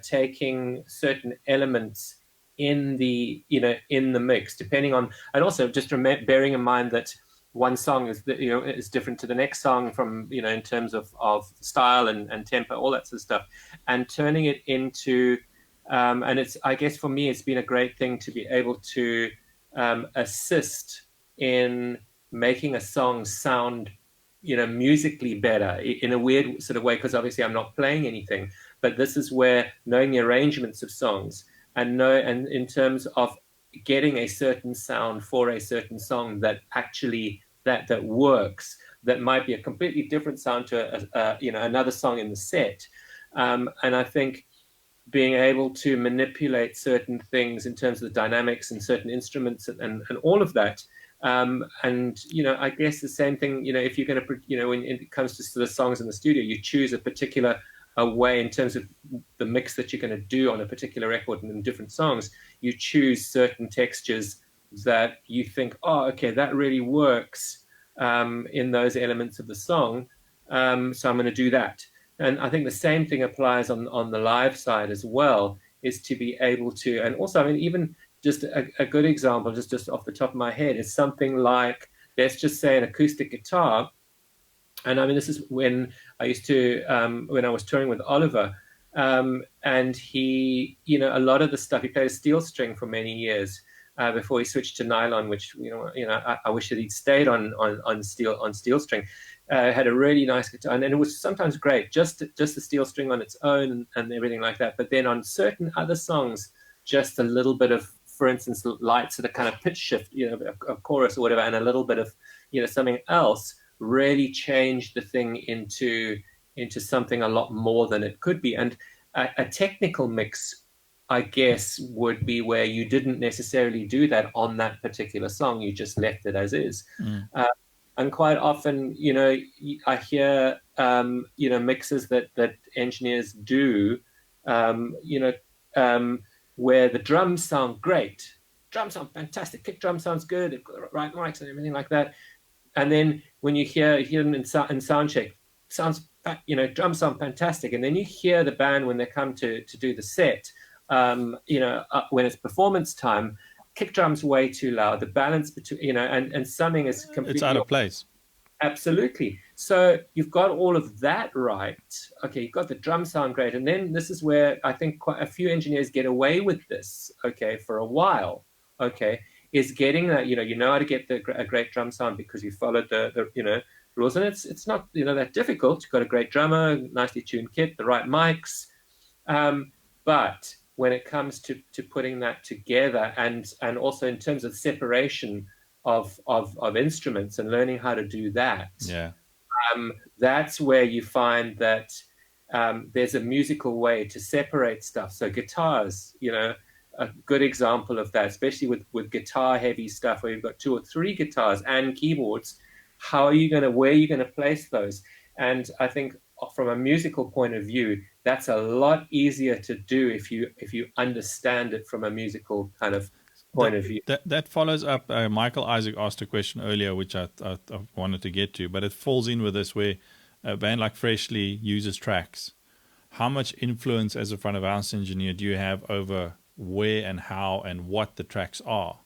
taking certain elements in the, you know, in the mix, depending on, and also just bearing in mind that one song is, you know, is different to the next song from, you know, in terms of style and tempo, all that sort of stuff, and turning it into, and it's, I guess for me, it's been a great thing to be able to assist in making a song sound, you know, musically better in a weird sort of way, because obviously I'm not playing anything, but this is where knowing the arrangements of songs and in terms of getting a certain sound for a certain song that actually that works, that might be a completely different sound to you know, another song in the set, and I think being able to manipulate certain things in terms of the dynamics and certain instruments and all of that. And, you know, I guess the same thing, you know, if you're going to, you know, when it comes to the songs in the studio, you choose a particular way in terms of the mix that you're going to do on a particular record and in different songs. You choose certain textures that you think, oh, okay, that really works in those elements of the song. So I'm going to do that. And I think the same thing applies on the live side as well, is to be able to, and also, I mean, even just a good example, just off the top of my head, is something like, let's just say, an acoustic guitar. And I mean, this is when I used to, when I was touring with Oliver, and he, you know, a lot of the stuff, he played a steel string for many years before he switched to nylon, which, you know, I wish that he'd stayed on steel string. Had a really nice guitar, and it was sometimes great, just the steel string on its own and everything like that. But then on certain other songs, just a little bit of, for instance, light sort of kind of pitch shift, you know, a chorus or whatever, and a little bit of, you know, something else really changed the thing into something a lot more than it could be. And a technical mix, I guess, would be where you didn't necessarily do that on that particular song. You just left it as is. And quite often, you know, I hear, you know, mixes that engineers do, you know, where the drums sound great. Drums sound fantastic. Kick drum sounds good. They've got the right mics and everything like that. And then when you hear them in sound check, sounds, you know, drums sound fantastic. And then you hear the band when they come to do the set, you know, when it's performance time, kick drum's way too loud. The balance between, you know, and something is completely, it's out of place. Absolutely. So you've got all of that right. Okay, you've got the drum sound great. And then this is where I think quite a few engineers get away with this, okay, for a while, okay, is getting that, you know how to get a great drum sound because you followed the you know, rules. And it's not, you know, that difficult. You've got a great drummer, nicely tuned kit, the right mics. But when it comes to putting that together, and also in terms of separation of instruments and learning how to do that, yeah, that's where you find that there's a musical way to separate stuff. So guitars, a good example of that, especially with guitar heavy stuff where you've got 2 or 3 guitars and keyboards. Where are you going to place those? And I think from a musical point of view, that's a lot easier to do if you understand it from a musical kind of point of view. That follows up. Michael Isaac asked a question earlier, which I wanted to get to, but it falls in with this, where a band like Freshly uses tracks. How much influence as a front of house engineer do you have over where and how and what the tracks are?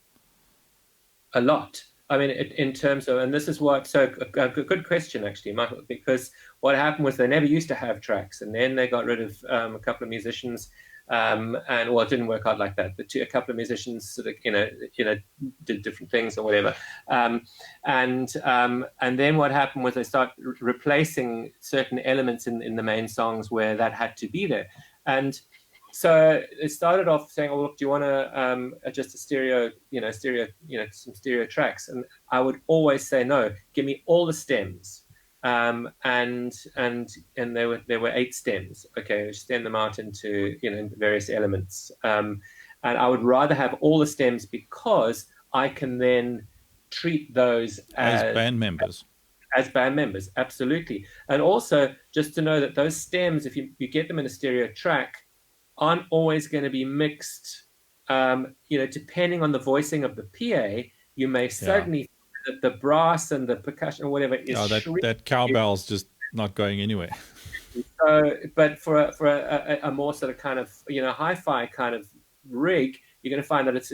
A lot. I mean, in terms of, and this is what, so a good question actually, Michael, because what happened was they never used to have tracks, and then they got rid of a couple of musicians, and well, it didn't work out like that. A couple of musicians sort of, did different things or whatever, and then what happened was they started replacing certain elements in the main songs where that had to be there, and so it started off saying, "Oh, look, do you want to adjust a stereo, some stereo tracks?" And I would always say, "No, give me all the stems." And there were 8 stems. Okay, stem them out into various elements. And I would rather have all the stems because I can then treat those as band members. As band members, absolutely. And also just to know that those stems, if you get them in a stereo track, aren't always going to be mixed. Depending on the voicing of the PA, you may certainly that the brass and the percussion or whatever is that cowbell's just not going anywhere. So, but for a more sort of kind of hi-fi kind of rig, you're going to find that it's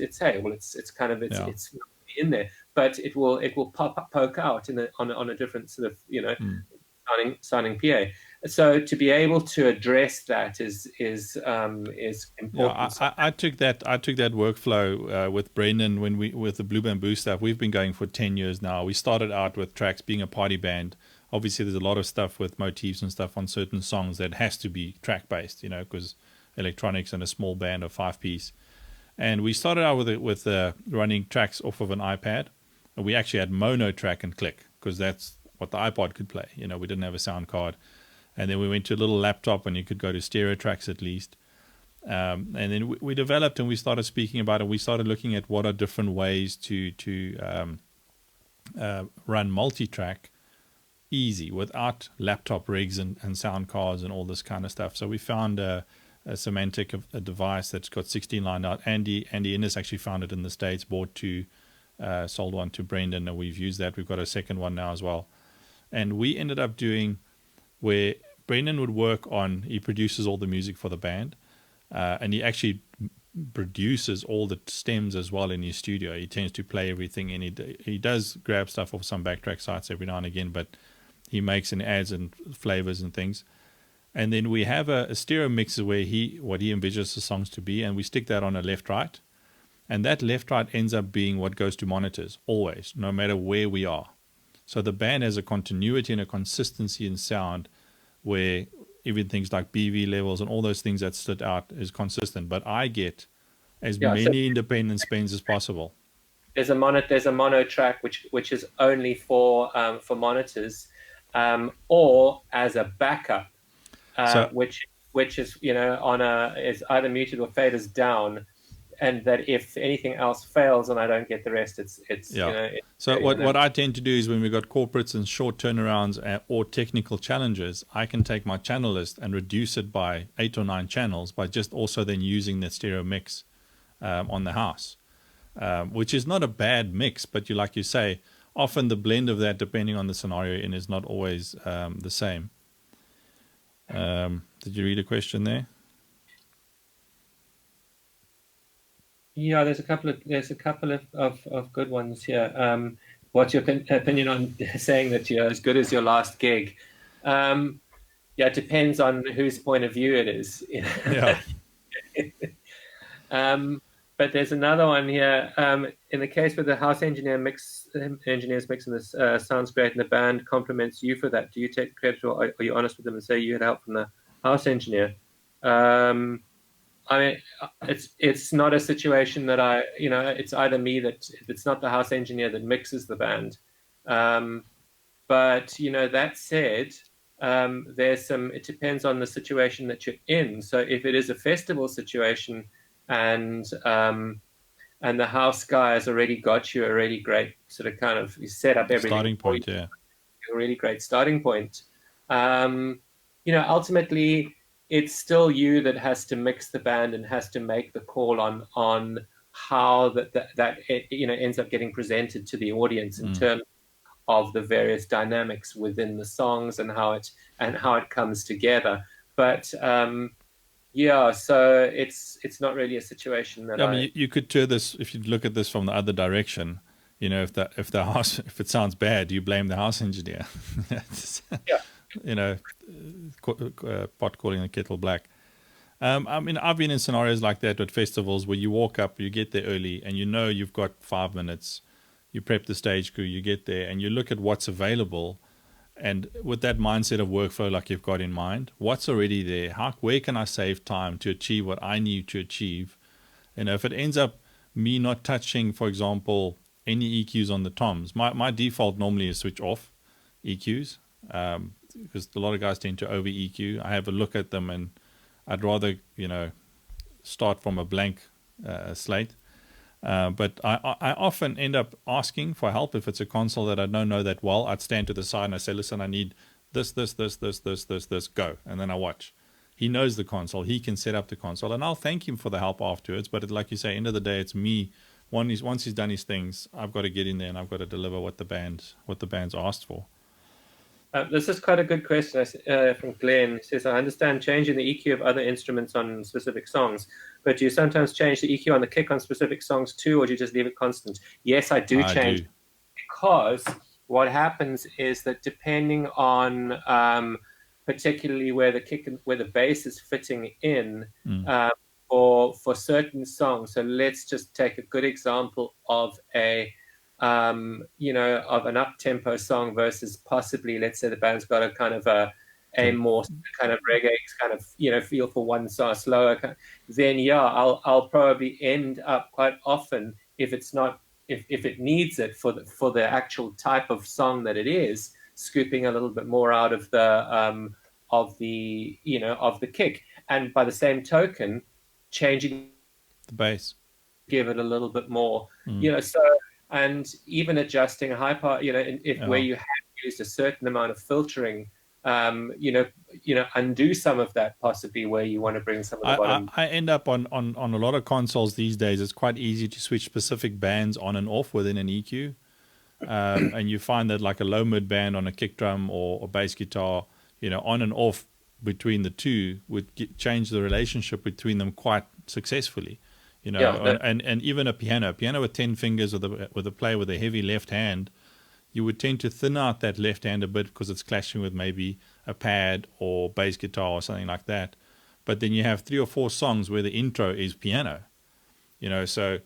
in there, but it will poke out on a different sort of sounding PA. So to be able to address that is important. I took that workflow with Brendan with the Blue Bamboo stuff. We've been going for 10 years now. We started out with tracks being a party band. Obviously, there's a lot of stuff with motifs and stuff on certain songs that has to be track based, because electronics and a small band of 5-piece. And we started out with running tracks off of an iPad. And we actually had mono track and click because that's what the iPod could play. We didn't have a sound card. And then we went to a little laptop and you could go to stereo tracks at least. And then we developed and we started speaking about it. We started looking at what are different ways to run multi-track easy without laptop rigs and sound cards and all this kind of stuff. So we found a Semantic, a device that's got 16-line out. Andy Innes actually found it in the States, bought 2, sold one to Brendan, and we've used that. We've got a second one now as well. And we ended up doing where Brendan would work on, he produces all the music for the band, and he actually produces all the stems as well in his studio. He tends to play everything, and he does grab stuff off some backtrack sites every now and again, but he makes and adds and flavors and things. And then we have a stereo mixer where what he envisions the songs to be, and we stick that on a left-right, and that left-right ends up being what goes to monitors always, no matter where we are. So the band has a continuity and a consistency in sound where even things like BV levels and all those things that stood out is consistent. But I get as many independent spins as possible. There's a mono track which is only for monitors, or as a backup, which is is either muted or faders down. And that if anything else fails and I don't get the rest, So what I tend to do is when we've got corporates and short turnarounds or technical challenges, I can take my channel list and reduce it by 8 or 9 channels by just also then using the stereo mix on the house, which is not a bad mix, but like you say, often the blend of that, depending on the scenario, is not always the same. Did you read a question there? Yeah, there's a couple of good ones here. What's your opinion on saying that you're as good as your last gig? It depends on whose point of view it is. Yeah. But there's another one here. In the case where the house engineers mixing this sounds great, and the band compliments you for that, do you take credit, or are you honest with them and say you had help from the house engineer? I mean, it's not a situation that it's either me it's not the house engineer that mixes the band. But that said, it depends on the situation that you're in. So if it is a festival situation and the house guy has already got you a really great sort of kind of, you set up everything Starting for you, point, yeah. a really great starting point. Ultimately, it's still you that has to mix the band and has to make the call on how that ends up getting presented to the audience in terms of the various dynamics within the songs and how it comes together. But yeah, so it's not really a situation that I mean, you could turn this, if you look at this from the other direction. If the house, if it sounds bad, you blame the house engineer. yeah. Pot calling the kettle black. I mean, I've been in scenarios like that at festivals where you walk up, you get there early, and you've got 5 minutes. You prep the stage crew, you get there, and you look at what's available. And with that mindset of workflow like you've got in mind, what's already there? Where can I save time to achieve what I need to achieve? If it ends up me not touching, for example, any EQs on the toms, my default normally is switch off EQs, because a lot of guys tend to over EQ. I have a look at them, and I'd rather start from a blank slate. But I often end up asking for help if it's a console that I don't know that well. I'd stand to the side and I say, listen, I need this, go. And then I watch. He knows the console. He can set up the console. And I'll thank him for the help afterwards. But like you say, end of the day, it's me. Once he's done his things, I've got to get in there and I've got to deliver what the band's asked for. This is quite a good question from Glenn. He says, I understand changing the EQ of other instruments on specific songs, but do you sometimes change the EQ on the kick on specific songs too, or do you just leave it constant? Yes, I do change, because what happens is that depending on particularly where the bass is fitting in for certain songs. So let's just take a good example of of an up-tempo song versus possibly, let's say the band's got a kind of a more kind of reggae kind of feel for one song slower, then I'll probably end up quite often, if it needs it for the actual type of song that it is, scooping a little bit more out of the kick, and by the same token changing the bass, give it a little bit more, so. And even adjusting a high part, where you have used a certain amount of filtering, undo some of that, possibly where you want to bring some of the bottom. I end up on a lot of consoles these days. It's quite easy to switch specific bands on and off within an EQ, and you find that like a low mid band on a kick drum or bass guitar, on and off between the two would change the relationship between them quite successfully. And even a piano with 10 fingers with a player with a heavy left hand, you would tend to thin out that left hand a bit because it's clashing with maybe a pad or bass guitar or something like that. But then you have 3 or 4 songs where the intro is piano, so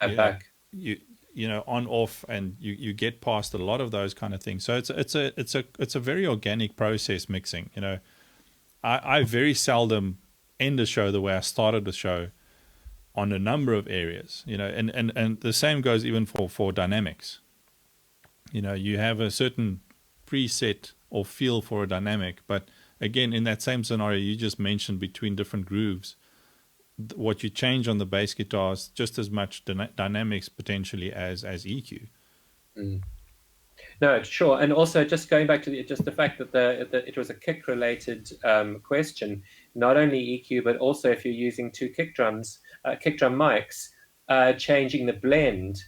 on off, and you get past a lot of those kind of things. So it's a very organic process, mixing. I very seldom end a show the way I started the show, on a number of areas, and the same goes even for dynamics. You have a certain preset or feel for a dynamic, but again, in that same scenario you just mentioned, between different grooves, what you change on the bass guitar is just as much dynamics potentially as EQ. No, sure. And also, just going back to the fact that it was a kick related question, not only EQ, but also if you're using 2 kick drum mics, changing the blend,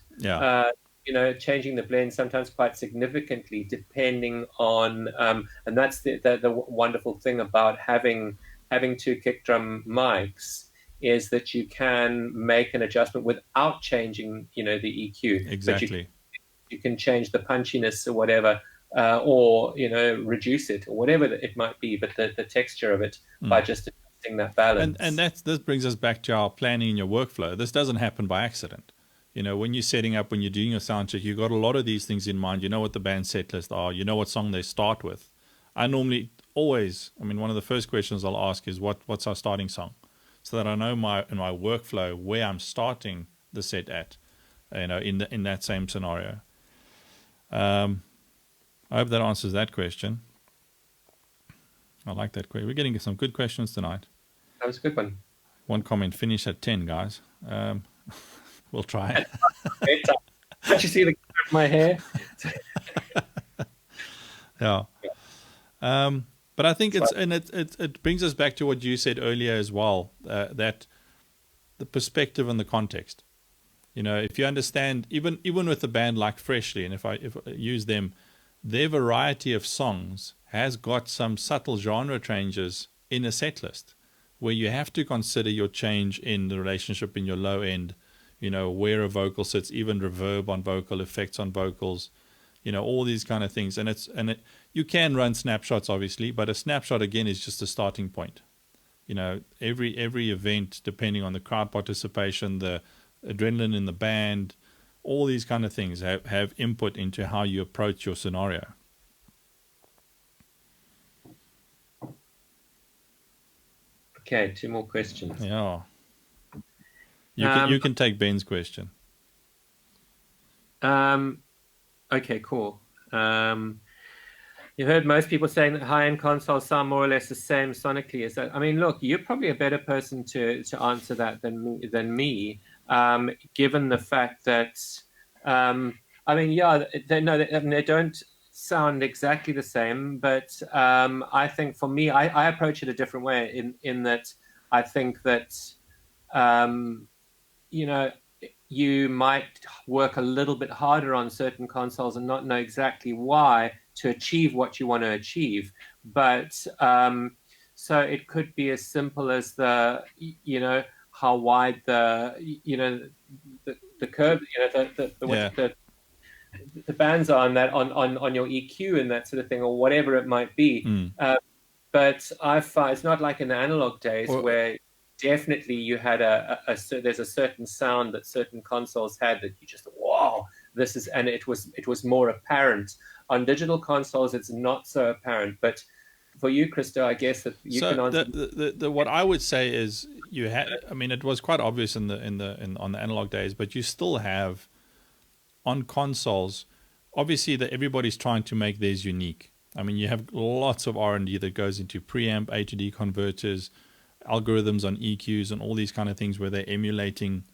changing the blend sometimes quite significantly, depending on, and that's the wonderful thing about having 2 kick drum mics, is that you can make an adjustment without changing, the EQ. Exactly. You can change the punchiness or whatever, or reduce it or whatever it might be, but the texture of it by just adjusting that balance. And this brings us back to our planning in your workflow. This doesn't happen by accident. When you're setting up, when you're doing your sound check, you've got a lot of these things in mind. You know what the band set list are. You know what song they start with. I normally always, one of the first questions I'll ask is what's our starting song, so that I know in my workflow where I'm starting the set at, in that same scenario. I hope that answers that question. I like that question. We're getting some good questions tonight. That was a good one. One comment, finish at 10, guys. We'll try. Can't you see the color of my hair? Yeah. But I think it brings us back to what you said earlier as well, that the perspective and the context. You know, if you understand, even with a band like Freshly, and if I use them, their variety of songs has got some subtle genre changes in a set list, where you have to consider your change in the relationship in your low end, you know, where a vocal sits, even reverb on vocal, effects on vocals, you know, all these kind of things. And you can run snapshots, obviously, but a snapshot, again, is just a starting point. You know, every event, depending on the crowd participation, the adrenaline in the band, all these kind of things have input into how you approach your scenario. Okay, 2 more questions. Yeah. You can take Ben's question. Okay, cool. You heard most people saying that high-end consoles sound more or less the same sonically. Is that? I mean, look, you're probably a better person to answer that than me, given the fact that, I mean, yeah, they don't sound exactly the same, but I think for me, I approach it a different way in that I think that, you know, you might work a little bit harder on certain consoles and not know exactly why to achieve what you want to achieve. But so it could be as simple as you know, how wide the curve, you know, the bands are on that on your EQ and that sort of thing, or whatever it might be. But I find it's not like in the analog days where definitely you had there's a certain sound that certain consoles had that you just, wow, this is, and it was more apparent. On digital consoles, it's not so apparent. But for you, Cristo, I guess that you can answer. What I would say is you had. I mean, it was quite obvious on the analog days, but you still have on consoles. Obviously, that everybody's trying to make theirs unique. I mean, you have lots of R&D that goes into preamp, A to D converters, algorithms on EQs, and all these kind of things where they're emulating,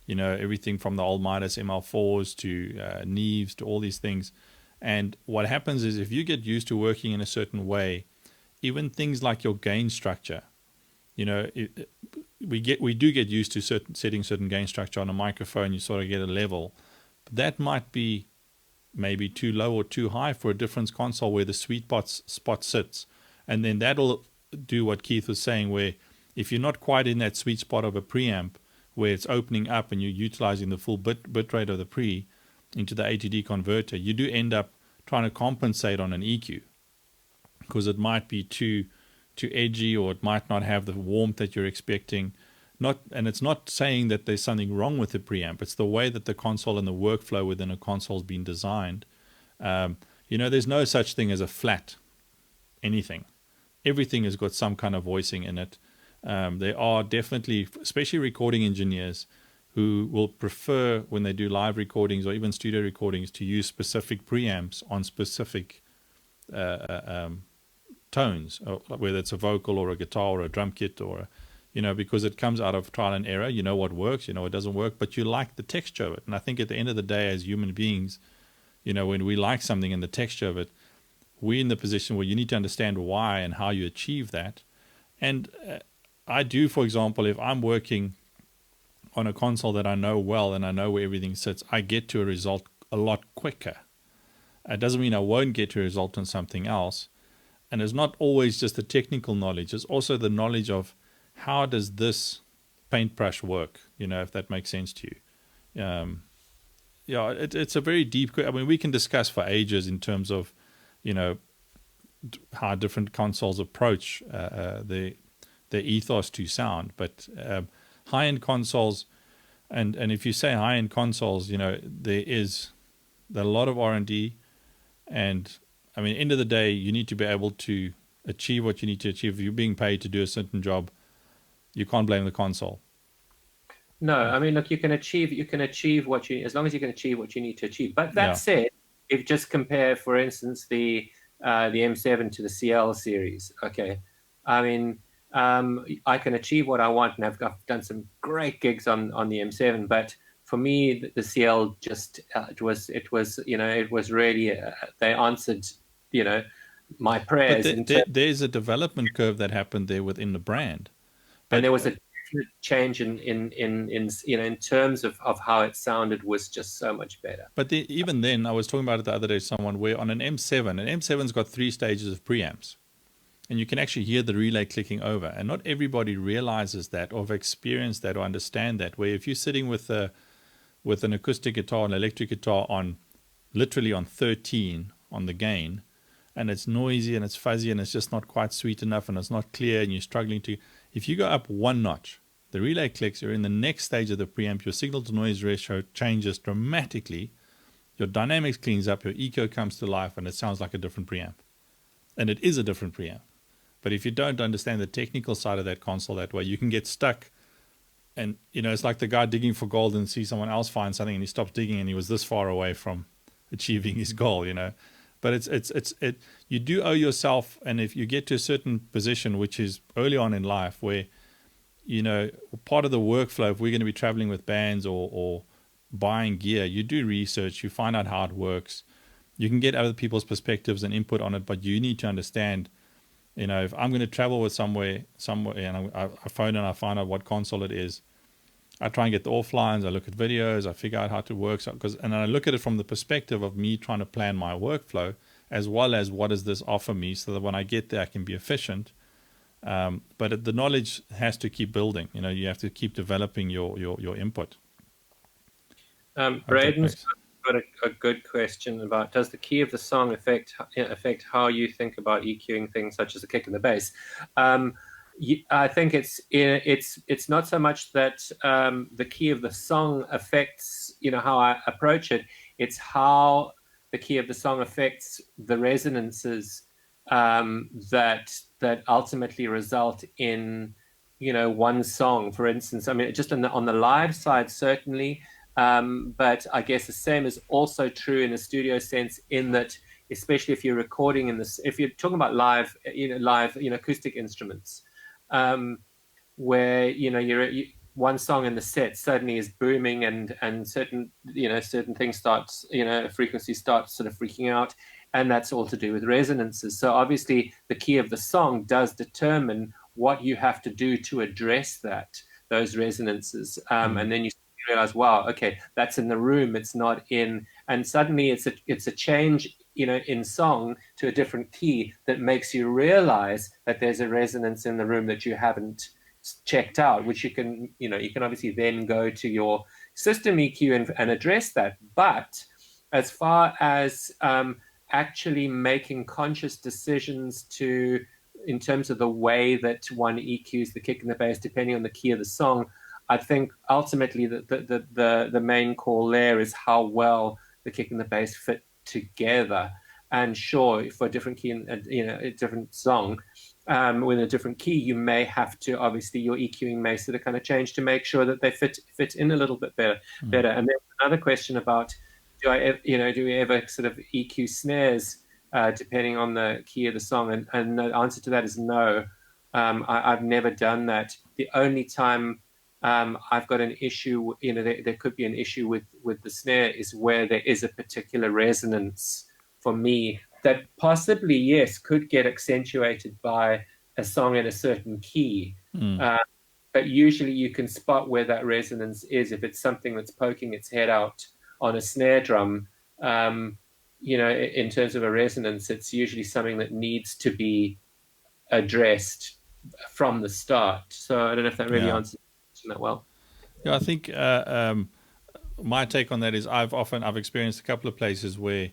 you know, everything from the old Midas ML4s to Neves to all these things. And what happens is if you get used to working in a certain way, even things like your gain structure, you know, we do get used to setting certain gain structure on a microphone. You sort of get a level, but that might be maybe too low or too high for a different console where the sweet spot sits, and then that'll do what Keith was saying, where if you're not quite in that sweet spot of a preamp where it's opening up and you're utilizing the full bit rate of the pre into the A to D converter, you do end up trying to compensate on an EQ because it might be too edgy, or it might not have the warmth that you're expecting. And it's not saying that there's something wrong with the preamp. It's the way that the console and the workflow within a console has been designed. You know, there's no such thing as a flat anything. Everything has got some kind of voicing in it. There are definitely, especially recording engineers, who will prefer when they do live recordings or even studio recordings to use specific preamps on specific tones, whether it's a vocal or a guitar or a drum kit or you know, because it comes out of trial and error. You know what works, you know what doesn't work, but you like the texture of it. And I think at the end of the day, as human beings, you know, when we like something and the texture of it, we're in the position where you need to understand why and how you achieve that. And I do, for example, if I'm working on a console that I know well and I know where everything sits, I get to a result a lot quicker. It doesn't mean I won't get to a result on something else. And it's not always just the technical knowledge. It's also the knowledge of how does this paintbrush work, you know, if that makes sense to you. Yeah, it's a very deep, I mean, we can discuss for ages in terms of, you know, how different consoles approach their ethos to sound. But high-end consoles, and if you say high-end consoles, you know, there's a lot of R&D, and I mean, end of the day, you need to be able to achieve what you need to achieve. If you're being paid to do a certain job, you can't blame the console. No, I mean, look, you can achieve as long as you can achieve what you need to achieve. But that said, if just compare, for instance, the the M7 to the CL series. Okay, I mean, I can achieve what I want, and I've done some great gigs on the M7. But for me, the CL just it was really they answered my But prayers. there's a development curve that happened there within the brand. But and there was a definite change in terms of how it sounded was just so much better. But even then, I was talking about it the other day to someone where on an M7's got 3 stages of preamps. And you can actually hear the relay clicking over. And not everybody realizes that or have experienced that or understand that. Where if you're sitting with an acoustic guitar, an electric guitar literally on 13 on the gain, and it's noisy and it's fuzzy and it's just not quite sweet enough and it's not clear and you're struggling to... If you go up 1 notch, the relay clicks, you're in the next stage of the preamp, your signal to noise ratio changes dramatically, your dynamics cleans up, your echo comes to life, and it sounds like a different preamp. And it is a different preamp. But if you don't understand the technical side of that console that way, you can get stuck. And, it's like the guy digging for gold and see someone else find something and he stops digging and he was this far away from achieving his goal, But you do owe yourself, and if you get to a certain position, which is early on in life, where, part of the workflow, if we're going to be traveling with bands or buying gear, you do research, you find out how it works. You can get other people's perspectives and input on it, but you need to understand, if I'm going to travel with somewhere, and I phone and I find out what console it is, I try and get the offlines, I look at videos, I figure out how it works, and I look at it from the perspective of me trying to plan my workflow, as well as what does this offer me, so that when I get there, I can be efficient. But the knowledge has to keep building. You have to keep developing your input. Braden's got a good question about, does the key of the song affect how you think about EQing things such as the kick and the bass? I think it's not so much that the key of the song affects how I approach it. It's how the key of the song affects the resonances that ultimately result in one song. For instance, I mean, just on the live side, certainly. But I guess the same is also true in a studio sense, in that, especially if you're recording if you're talking about live acoustic instruments, where you're one song in the set suddenly is booming and certain things frequencies start sort of freaking out, and that's all to do with resonances. So obviously the key of the song does determine what you have to do to address those resonances, and then you realize, wow, okay, that's in the room, it's not in, and suddenly it's a change in song to a different key that makes you realize that there's a resonance in the room that you haven't checked out, which you can obviously then go to your system EQ and address that. But as far as actually making conscious decisions in terms of the way that one EQs the kick and the bass depending on the key of the song, I think ultimately the main call there is how well the kick and the bass fit together. And sure, for a different key and a different song with a different key, you may have to, obviously your EQing may sort of kind of change to make sure that they fit in a little bit better. And then another question about, do we ever sort of EQ snares depending on the key of the song? And the answer to that is no. I've never done that. The only time I've got an issue, there could be an issue with the snare is where there is a particular resonance for me that possibly, yes, could get accentuated by a song in a certain key. But usually you can spot where that resonance is. If it's something that's poking its head out on a snare drum, in terms of a resonance, it's usually something that needs to be addressed from the start. So I don't know if that really answers that well. Yeah, I think my take on that is I've experienced a couple of places where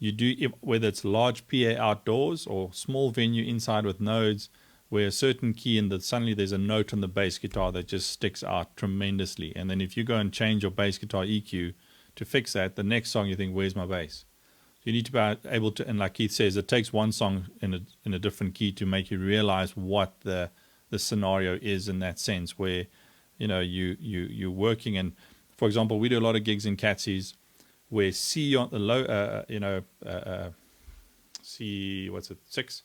you do, whether it's large PA outdoors or small venue inside with nodes, where a certain key suddenly there's a note on the bass guitar that just sticks out tremendously. And then if you go and change your bass guitar EQ to fix that, the next song you think, where's my bass? You need to be able to, and like Keith says, it takes one song in a different key to make you realize what the scenario is in that sense, where you're working. And for example, we do a lot of gigs in Catsies where C on the low, C, what's it, 6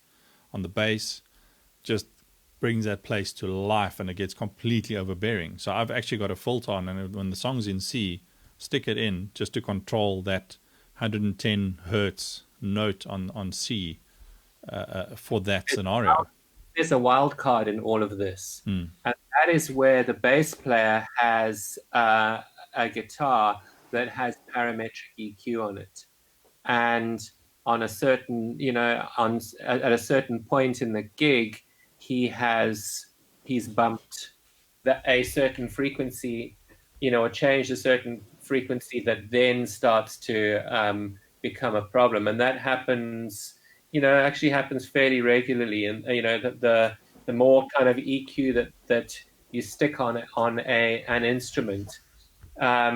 on the bass, just brings that place to life, and it gets completely overbearing. So I've actually got a filter on, and when the song's in C, stick it in just to control that 110 hertz note on C for that scenario. There's a wild card in all of this, and that is where the bass player has a guitar that has parametric EQ on it, and on a certain, at a certain point in the gig, he's bumped a certain frequency, or changed a certain frequency that then starts to become a problem, and that happens. Actually happens fairly regularly, and the more kind of EQ that you stick on an instrument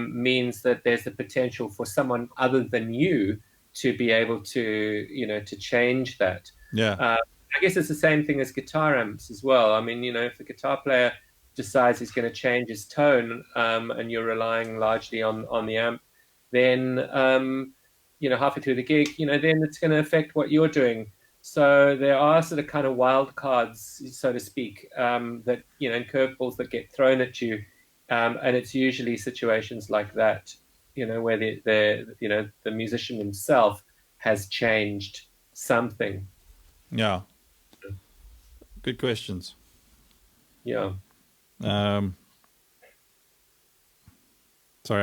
means that there's the potential for someone other than you to be able to to change that. Yeah. I guess it's the same thing as guitar amps as well. I mean, if the guitar player decides he's going to change his tone, and you're relying largely on the amp, then halfway through the gig, then it's going to affect what you're doing. So there are sort of kind of wild cards, so to speak, that, and curveballs that get thrown at you. And it's usually situations like that, where the musician himself has changed something. Yeah. Good questions. Yeah. Sorry,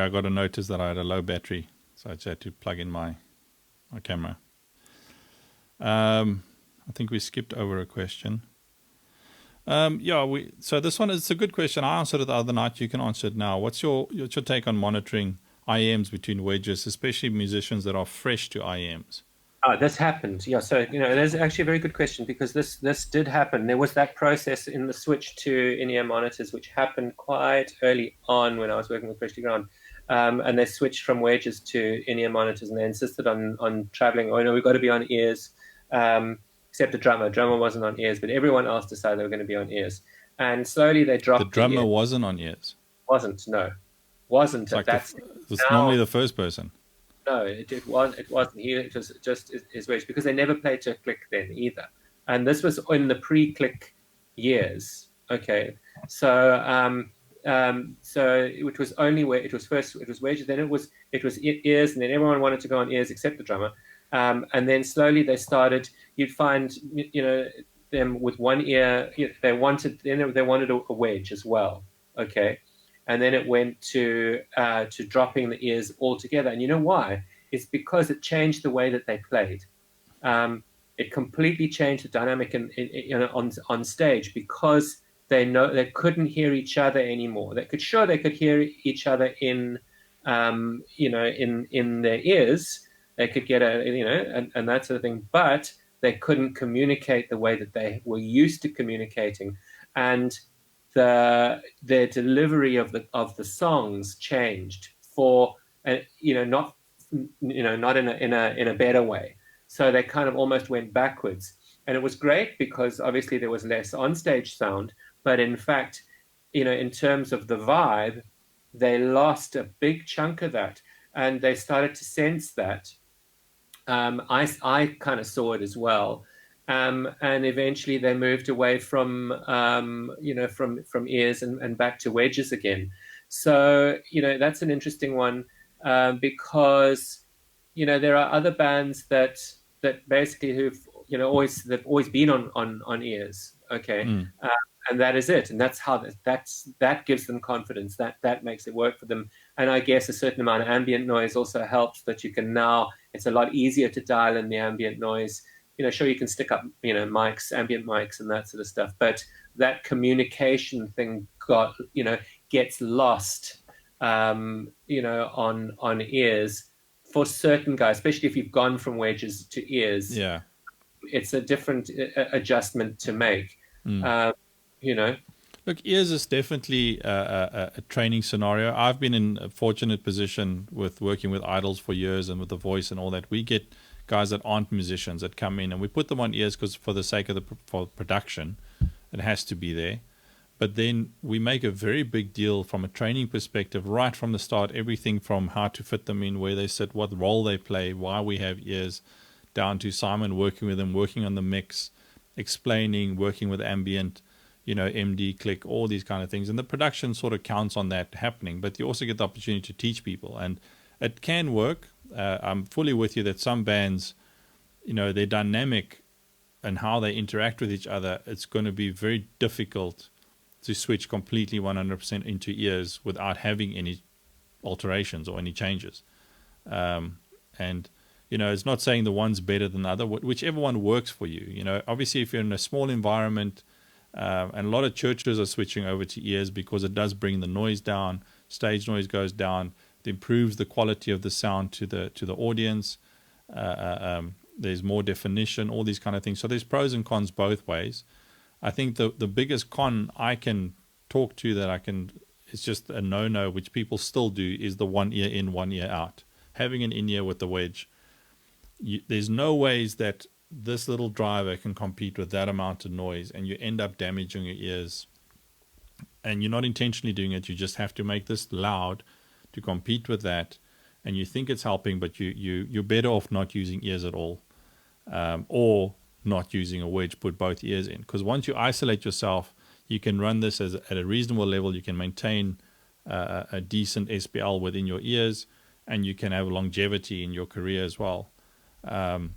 I got a notice that I had a low battery, so I just had to plug in my camera. I think we skipped over a question. So this one is a good question. I answered it the other night. You can answer it now. What's your take on monitoring IEMs between wedges, especially musicians that are fresh to IEMs? This happened. Yeah. So, there's actually a very good question, because this did happen. There was that process in the switch to in-ear monitors, which happened quite early on when I was working with Cristo Ground. And they switched from wedges to in-ear monitors, and they insisted on traveling. We've got to be on ears, except the drummer. Drummer wasn't on ears, but everyone else decided they were going to be on ears. And slowly they dropped. The drummer wasn't on ears? Wasn't, no. Wasn't. Like it's normally the first person. No, it wasn't. It was just his wedge, because they never played to a click then either. And this was in the pre-click years. Okay. So it was only where it was first, it was wedges, then it was ears, and then everyone wanted to go on ears except the drummer. And then slowly they started, you'd find, them with one ear, they wanted a wedge as well. Okay. And then it went to dropping the ears altogether. And you know why? It's because it changed the way that they played. It completely changed the dynamic on stage, because they couldn't hear each other anymore. They could hear each other in their ears. They could get and that sort of thing, but they couldn't communicate the way that they were used to communicating, and their delivery of the songs changed for not in a better way. So they kind of almost went backwards, and it was great because obviously there was less onstage sound, but in fact, in terms of the vibe, they lost a big chunk of that, and they started to sense that. I kind of saw it as well. And eventually they moved away from ears and back to wedges again. So, that's an interesting one, because, there are other bands that basically who've, they've always been on ears. Okay. And that is it. And that's how that gives them confidence, that makes it work for them. And I guess a certain amount of ambient noise also helps, that you can now, it's a lot easier to dial in the ambient noise. Sure, you can stick up, mics, ambient mics and that sort of stuff, but that communication thing gets lost, on ears for certain guys, especially if you've gone from wedges to ears. Yeah. It's a different adjustment to make, Look, ears is definitely a training scenario. I've been in a fortunate position with working with idols for years and with the voice and all that. We get guys that aren't musicians that come in, and we put them on ears because for the sake of for production, it has to be there. But then we make a very big deal from a training perspective right from the start, everything from how to fit them in, where they sit, what role they play, why we have ears, down to Simon working with them, working on the mix, explaining, working with ambient, MD, click, all these kind of things. And the production sort of counts on that happening, but you also get the opportunity to teach people. And it can work. I'm fully with you that some bands, their dynamic and how they interact with each other, it's going to be very difficult to switch completely 100% into ears without having any alterations or any changes. And it's not saying the one's better than the other, whichever one works for you. Obviously, if you're in a small environment, and a lot of churches are switching over to ears because it does bring the noise down, stage noise goes down, it improves the quality of the sound to the audience. There's more definition, all these kind of things. So there's pros and cons both ways. I think the biggest con I can talk to it's just a no-no, which people still do, is the 1 ear in, 1 ear out. Having an in-ear with the wedge, there's no ways that this little driver can compete with that amount of noise, and you end up damaging your ears. And you're not intentionally doing it. You just have to make this loud to compete with that, and you think it's helping, but you're better off not using ears at all, or not using a wedge, put both ears in. Because once you isolate yourself, you can run this at a reasonable level. You can maintain a decent SPL within your ears, and you can have longevity in your career as well. So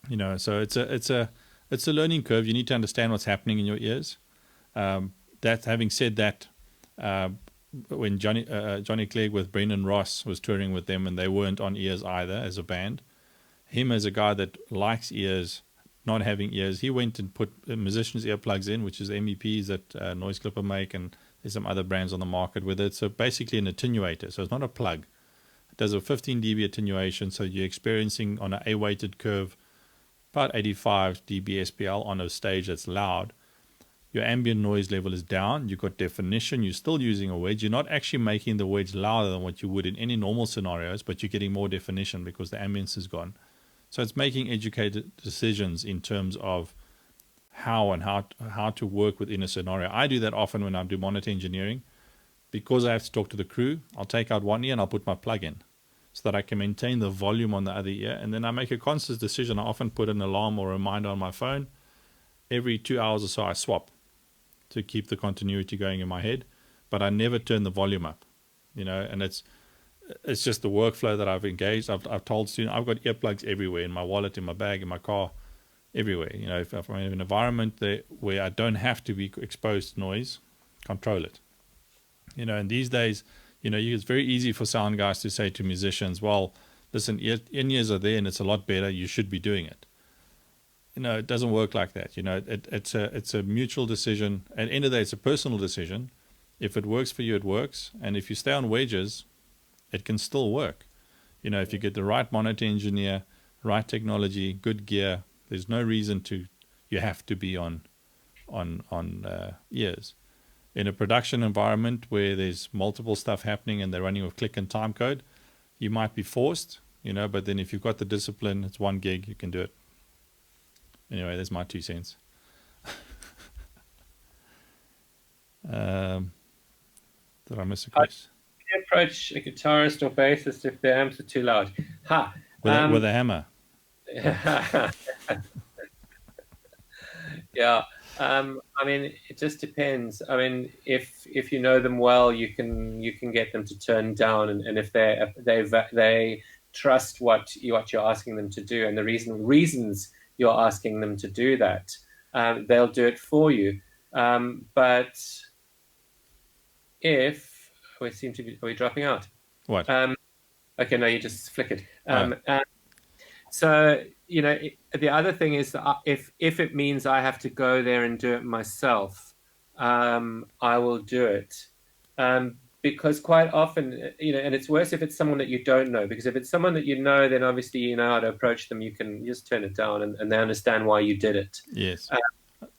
it's a learning curve. You need to understand what's happening in your ears. Having said that, when Johnny Clegg with Brendan Ross was touring with them, and they weren't on ears either as a band, him as a guy that likes ears, not having ears, he went and put musicians' earplugs in, which is MEPs that Noise Clipper make, and there's some other brands on the market with it. So basically an attenuator. So it's not a plug. It does a 15 dB attenuation, so you're experiencing on an A-weighted curve about 85 dB SPL on a stage that's loud. Your ambient noise level is down. You've got definition. You're still using a wedge. You're not actually making the wedge louder than what you would in any normal scenarios, but you're getting more definition because the ambience is gone. So it's making educated decisions in terms of how to work within a scenario. I do that often when I do monitor engineering. Because I have to talk to the crew, I'll take out one ear and I'll put my plug in so that I can maintain the volume on the other ear. And then I make a conscious decision. I often put an alarm or a reminder on my phone. Every 2 hours or so I swap to keep the continuity going in my head. But I never turn the volume up, and it's just the workflow that I've engaged. I've told students I've got earplugs everywhere, in my wallet, in my bag, in my car, everywhere. If I'm in an environment where I don't have to be exposed to noise, control it. And these days, it's very easy for sound guys to say to musicians, well, listen, in-ears are there and it's a lot better, you should be doing it. It doesn't work like that. It's a mutual decision. At the end of the day, it's a personal decision. If it works for you, it works. And if you stay on wedges, it can still work. If you get the right monitor engineer, right technology, good gear, there's no reason you have to be on ears. In a production environment where there's multiple stuff happening and they're running with click and time code, you might be forced, but then if you've got the discipline, it's one gig, you can do it. Anyway, there's my 2 cents. Did I miss a question? You approach a guitarist or bassist if their amps are too loud. With a hammer. Yeah. It just depends. If you know them well, you can get them to turn down, and if they trust what you're asking them to do, and the reasons you're asking them to do that, they'll do it for you. But if are we dropping out? What? Okay, no, you just flickered. So the other thing is that if it means I have to go there and do it myself, I will do it. Because quite often, and it's worse if it's someone that you don't know, because if it's someone that you know, then obviously you know how to approach them. You can just turn it down and they understand why you did it. Yes.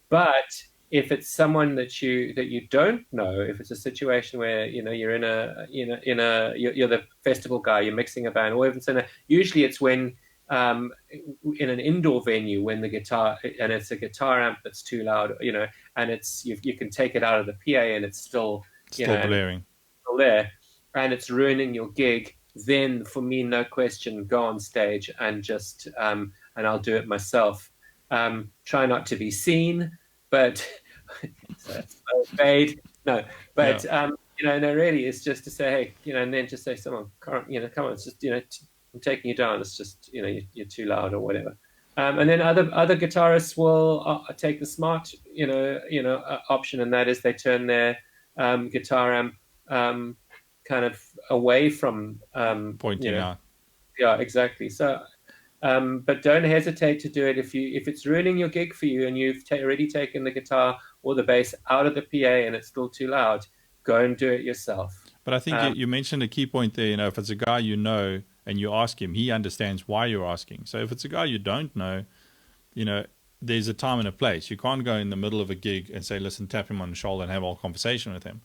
But if it's someone that you don't know, if it's a situation where you're you're the festival guy, you're mixing a band, or even usually it's when in an indoor venue when the guitar, and it's a guitar amp that's too loud, and it's you can take it out of the PA and it's still blaring, still there, and it's ruining your gig, then for me, no question, go on stage and just and I'll do it myself. Try not to be seen, but so fade. No, but no, really, it's just to say, hey, and then just say, someone, come on, it's just, I'm taking you down. It's just, you're too loud or whatever. And then other guitarists will take the smart, option, and that is they turn their guitar amp kind of away from pointing out. Yeah, exactly. So, but don't hesitate to do it if it's ruining your gig for you and you've already taken the guitar or the bass out of the PA and it's still too loud. Go and do it yourself. But I think you mentioned a key point there. If it's a guy and you ask him, he understands why you're asking. So if it's a guy you don't know, there's a time and a place. You can't go in the middle of a gig and say, listen, tap him on the shoulder and have a whole conversation with him.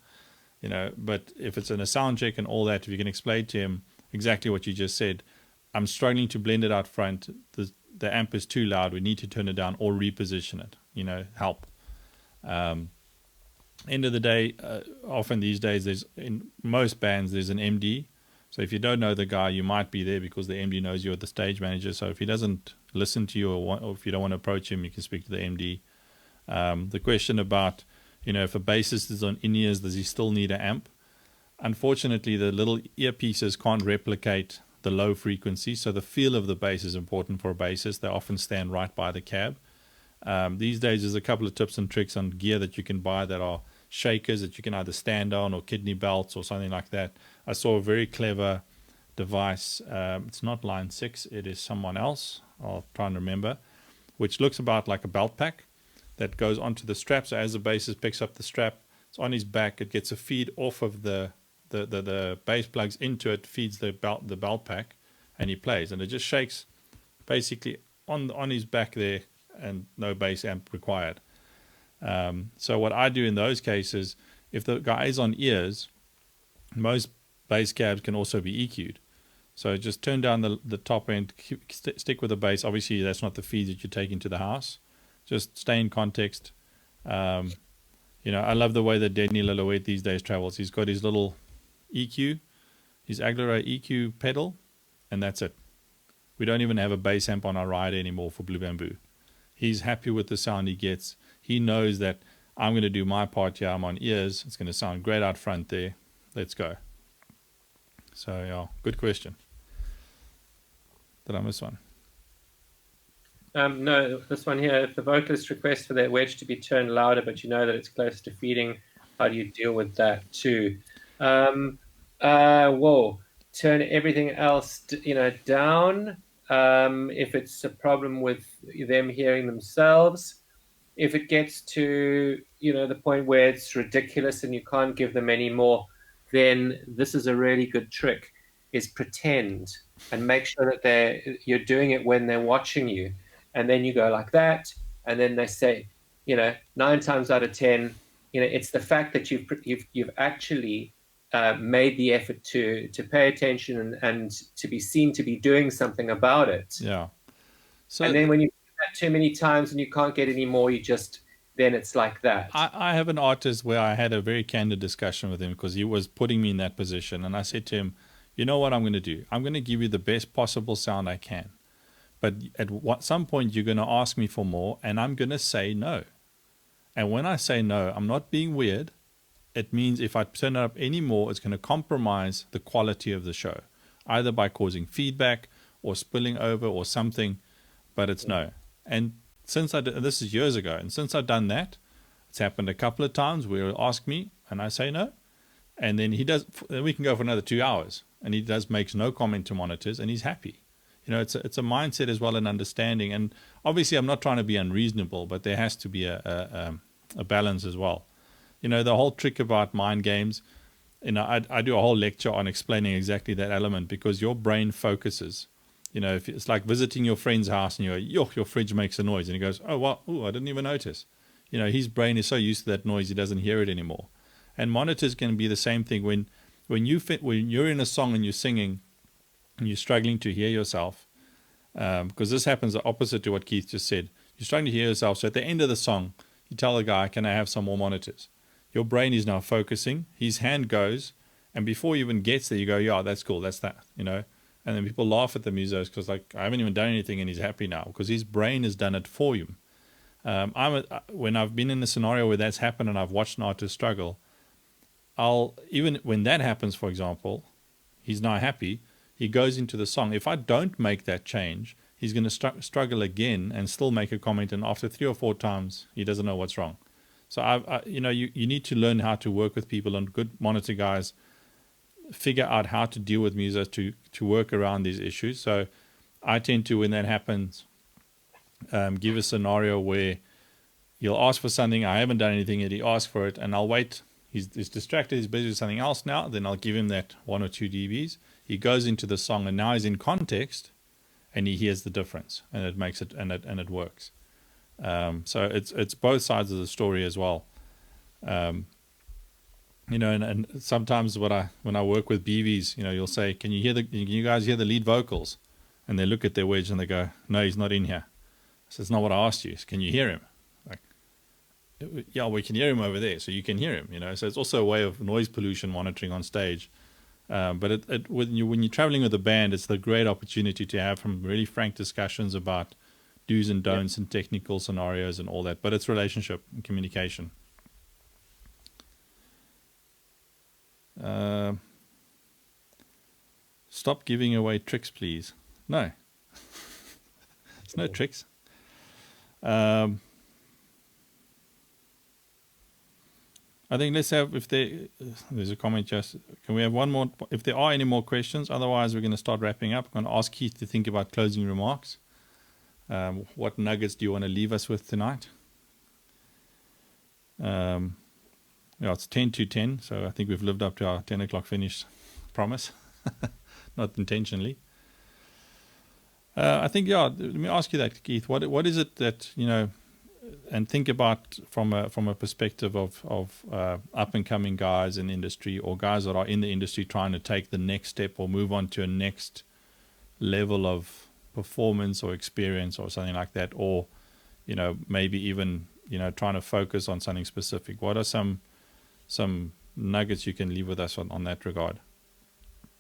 But if it's in a sound check and all that, if you can explain to him exactly what you just said, I'm struggling to blend it out front. The amp is too loud. We need to turn it down or reposition it. Help. End of the day, often these days, in most bands, there's an MD. So if you don't know the guy, you might be there because the MD knows you're the stage manager. So if he doesn't listen to you or if you don't want to approach him, you can speak to the MD. The question about, if a bassist is on in-ears, does he still need an amp? Unfortunately, the little earpieces can't replicate the low frequency. So the feel of the bass is important for a bassist. They often stand right by the cab. These days, there's a couple of tips and tricks on gear that you can buy that are shakers that you can either stand on or kidney belts or something like that. I saw a very clever device. It's not Line 6. It is someone else. I'll try and remember. Which looks about like a belt pack that goes onto the strap. So as the bassist picks up the strap, it's on his back. It gets a feed off of the bass plugs into it, feeds the belt pack, and he plays. And it just shakes basically on his back there, and no bass amp required. So what I do in those cases, if the guy is on ears, most bass cabs can also be EQ'd. So just turn down the top end, stick with the bass. Obviously, that's not the feed that you take into the house. Just stay in context. I love the way that Denny Lillowet these days travels. He's got his little EQ, his Aguilera EQ pedal, and that's it. We don't even have a bass amp on our rider anymore for Blue Bamboo. He's happy with the sound he gets. He knows that I'm going to do my part here. I'm on ears. It's going to sound great out front there. Let's go. So, yeah, good question. Did I miss one? No, this one here. If the vocalist requests for their wedge to be turned louder, but you know that it's close to feeding, how do you deal with that too? Turn everything else, down. If it's a problem with them hearing themselves, if it gets to, the point where it's ridiculous and you can't give them any more, then this is a really good trick, is pretend and make sure that you're doing it when they're watching you. And then you go like that. And then they say, 9 times out of 10, it's the fact that you've actually made the effort to pay attention and to be seen to be doing something about it. Yeah. So, and then when you do that too many times and you can't get any more, then it's like that. I have an artist where I had a very candid discussion with him because he was putting me in that position. And I said to him, you know what I'm going to do? I'm going to give you the best possible sound I can. But at some point, you're going to ask me for more, and I'm going to say no. And when I say no, I'm not being weird. It means if I turn it up any more, it's going to compromise the quality of the show, either by causing feedback or spilling over or something, but it's no. And this is years ago, and since I've done that, it's happened a couple of times where he'll ask me, and I say no. And then we can go for another 2 hours, and he makes no comment to monitors, and he's happy. It's a mindset as well, and understanding. And obviously, I'm not trying to be unreasonable, but there has to be a balance as well. The whole trick about mind games, I do a whole lecture on explaining exactly that element, because your brain focuses. If it's like visiting your friend's house and you go, your fridge makes a noise, and he goes, oh, well, I didn't even notice. His brain is so used to that noise, he doesn't hear it anymore. And monitors can be the same thing. When you're in a song and you're singing, and you're struggling to hear yourself, because this happens the opposite to what Keith just said. You're struggling to hear yourself, so at the end of the song, you tell the guy, can I have some more monitors? Your brain is now focusing, his hand goes, And before he even gets there, you go, yeah, that's cool, that's that, you know. And then people laugh at the musos because, like, I haven't even done anything and he's happy now because his brain has done it for him. When I've been in a scenario where that's happened and I've watched an artist struggle, even when that happens, for example, he's now happy, he goes into the song. If I don't make that change, he's going to struggle again and still make a comment, and after 3 or 4 times, he doesn't know what's wrong. So, you need to learn how to work with people, and good monitor guys figure out how to deal with musos to work around these issues. So I tend to, when that happens, give a scenario where he'll ask for something, I haven't done anything yet, he asks for it, and I'll wait. He's distracted, he's busy with something else now, then I'll give him that 1 or 2 dBs. He goes into the song, and now he's in context, and he hears the difference, and it makes it, and it works. So it's both sides of the story as well. And sometimes when I work with BVs, you'll say, can you guys hear the lead vocals? And they look at their wedge and they go, no, he's not in here. So it's not what I asked you. Can you hear him? Like, yeah, we can hear him over there, so you can hear him. So it's also a way of noise pollution monitoring on stage. But when you're traveling with a band, it's the great opportunity to have some really frank discussions about do's and don'ts and technical scenarios and all that. But it's relationship and communication. Stop giving away tricks, please. No, there's no tricks. I think let's have, there's a comment just, can we have one more, if there are any more questions? Otherwise, we're going to start wrapping up. I'm going to ask Keith to think about closing remarks. What nuggets do you want to leave us with tonight? It's 10 to 10, so I think we've lived up to our 10 o'clock finish promise, not intentionally. I think, let me ask you that, Keith. What is it that, and think about from a perspective of up and coming guys in the industry, or guys that are in the industry trying to take the next step or move on to a next level of performance or experience or something like that, or maybe even trying to focus on something specific. What are some nuggets you can leave with us on that regard?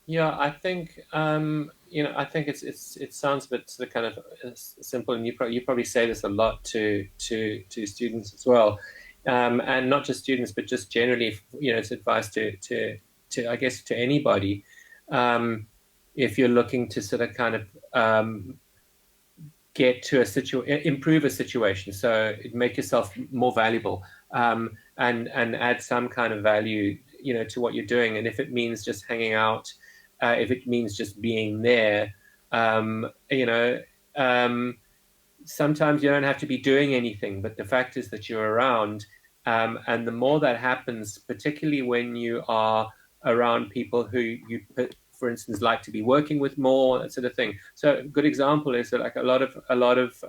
Yeah, I think I think it sounds a bit sort of kind of simple, and you probably say this a lot to students as well, and not just students, but just generally, it's advice to I guess to anybody, if you're looking to sort of kind of get to improve a situation, so make yourself more valuable, and add some kind of value, to what you're doing, and if it means just hanging out. If it means just being there, sometimes you don't have to be doing anything, but the fact is that you're around. And the more that happens, particularly when you are around people who you, for instance, like to be working with more, that sort of thing. So a good example is that like a lot of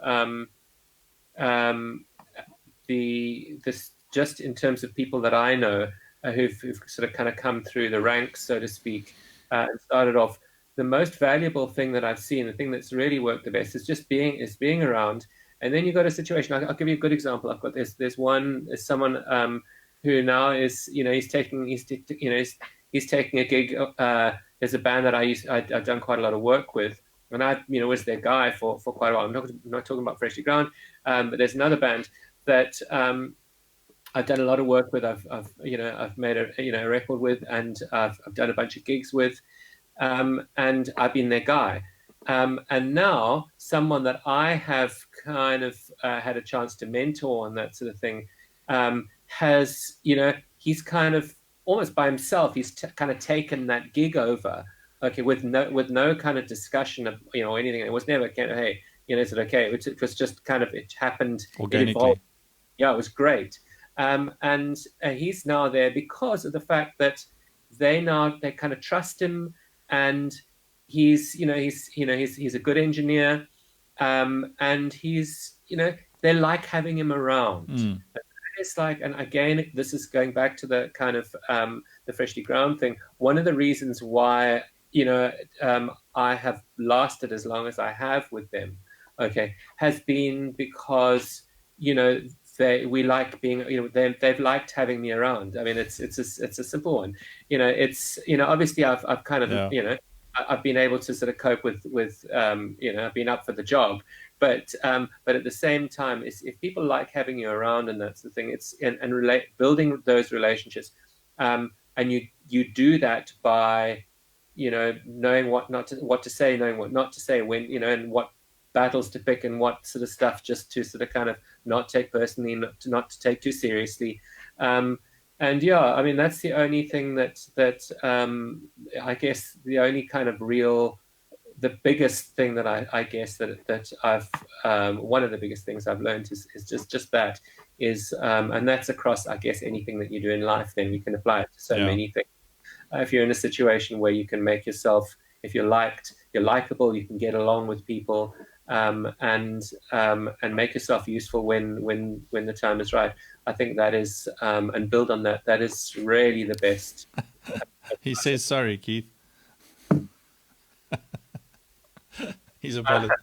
this, just in terms of people that I know who've sort of kind of come through the ranks, so to speak, and started off, the most valuable thing that I've seen, the thing that's really worked the best, is just being around. And then you've got a situation. I'll give you a good example. I've got there's someone who now is he's taking a gig. There's a band that I've done quite a lot of work with, and I was their guy for quite a while. I'm not talking about Freshly Ground, but there's another band that I've done a lot of work with. I've made a record with, and I've done a bunch of gigs with, and I've been their guy. And now someone that I have kind of had a chance to mentor and that sort of thing has, he's kind of almost by himself. He's kind of taken that gig over, okay, with no kind of discussion of anything. It was never kind of, hey, is it okay? It was just kind of, it happened organically. It evolved. Yeah, it was great. And he's now there because of the fact that they kind of trust him, and he's a good engineer, and he's they like having him around. It's like, and again, this is going back to the kind of the Freshly Ground thing. One of the reasons why I have lasted as long as I have with them, okay, has been because we like being, they've liked having me around. I mean, it's a simple one. It's, obviously I've kind of, Yeah. I've been able to sort of cope with I've been up for the job, but at the same time, if people like having you around, and that's the thing, it's and building those relationships, and you do that by, knowing what to say, knowing what not to say, when, and what battles to pick and what sort of stuff just to sort of kind of not take personally, not to take too seriously. And yeah, I mean, that's the only thing that I guess the only kind of the biggest thing that I guess that I've one of the biggest things I've learned is just that is, and that's across, I guess, anything that you do in life. Then we can apply it to so many things. If you're in a situation where you can make yourself, if you're likable, you can get along with people, and make yourself useful when the time is right. I think that is, and build on that. That is really the best. He says sorry, Keith. He's apologizing.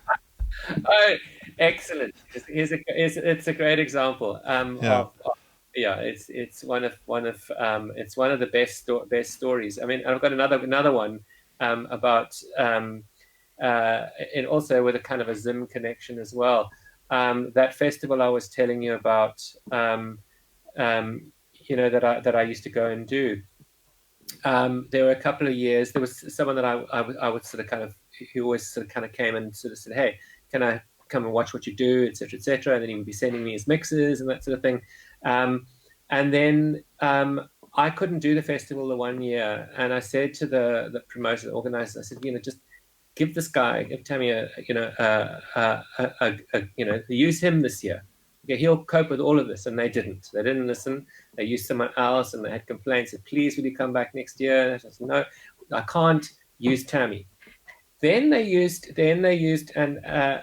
Oh, excellent! It's a great example. It's one of the best stories. I mean, I've got another one about and also with a kind of a Zim connection as well. That festival I was telling you about, that I used to go and do. There were a couple of years. There was someone that I would sort of kind of, who always sort of kind of came and sort of said, "Hey, can I come and watch what you do, etc., etc." And then he would be sending me his mixes and that sort of thing. And then I couldn't do the festival the one year, and I said to the promoter, the organizer, I said, just give this guy, give Tammy use him this year. Okay, he'll cope with all of this. And they didn't. They didn't listen. They used someone else, and they had complaints. Said, "Please, will you come back next year?" And I said, "No, I can't use Tammy." Then they used and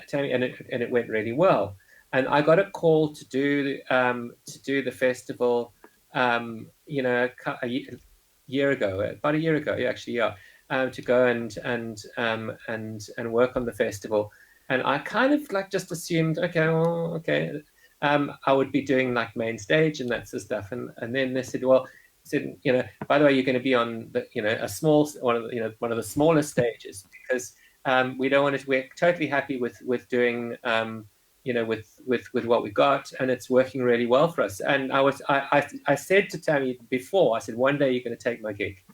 Tammy, and it went really well. And I got a call to do the festival, a year ago, about a year ago, actually, yeah. To go and work on the festival, and I kind of like just assumed, okay, I would be doing like main stage and that sort of stuff, and then they said, by the way, you're going to be on the, a small one of the smaller stages, because we don't want to. We're totally happy with doing with what we got, and it's working really well for us. And I said to Tammy before, I said, one day you're going to take my gig.